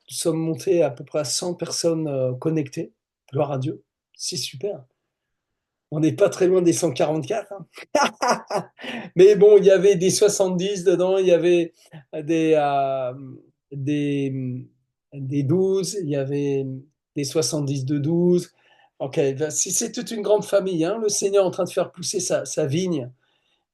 Nous sommes montés à peu près à 100 personnes connectées. Gloire à Dieu. C'est super. On n'est pas très loin des 144. Mais bon, il y avait des 70 dedans, il y avait des, euh, des, des 12, il y avait des 70 de 12. Ok, ben, c'est toute une grande famille. Hein. Le Seigneur est en train de faire pousser sa vigne.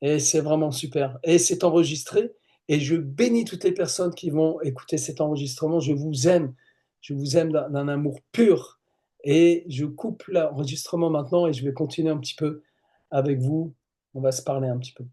Et c'est vraiment super. Et c'est enregistré. Et je bénis toutes les personnes qui vont écouter cet enregistrement. Je vous aime. Je vous aime d'un amour pur. Et je coupe l'enregistrement maintenant et je vais continuer un petit peu avec vous. On va se parler un petit peu.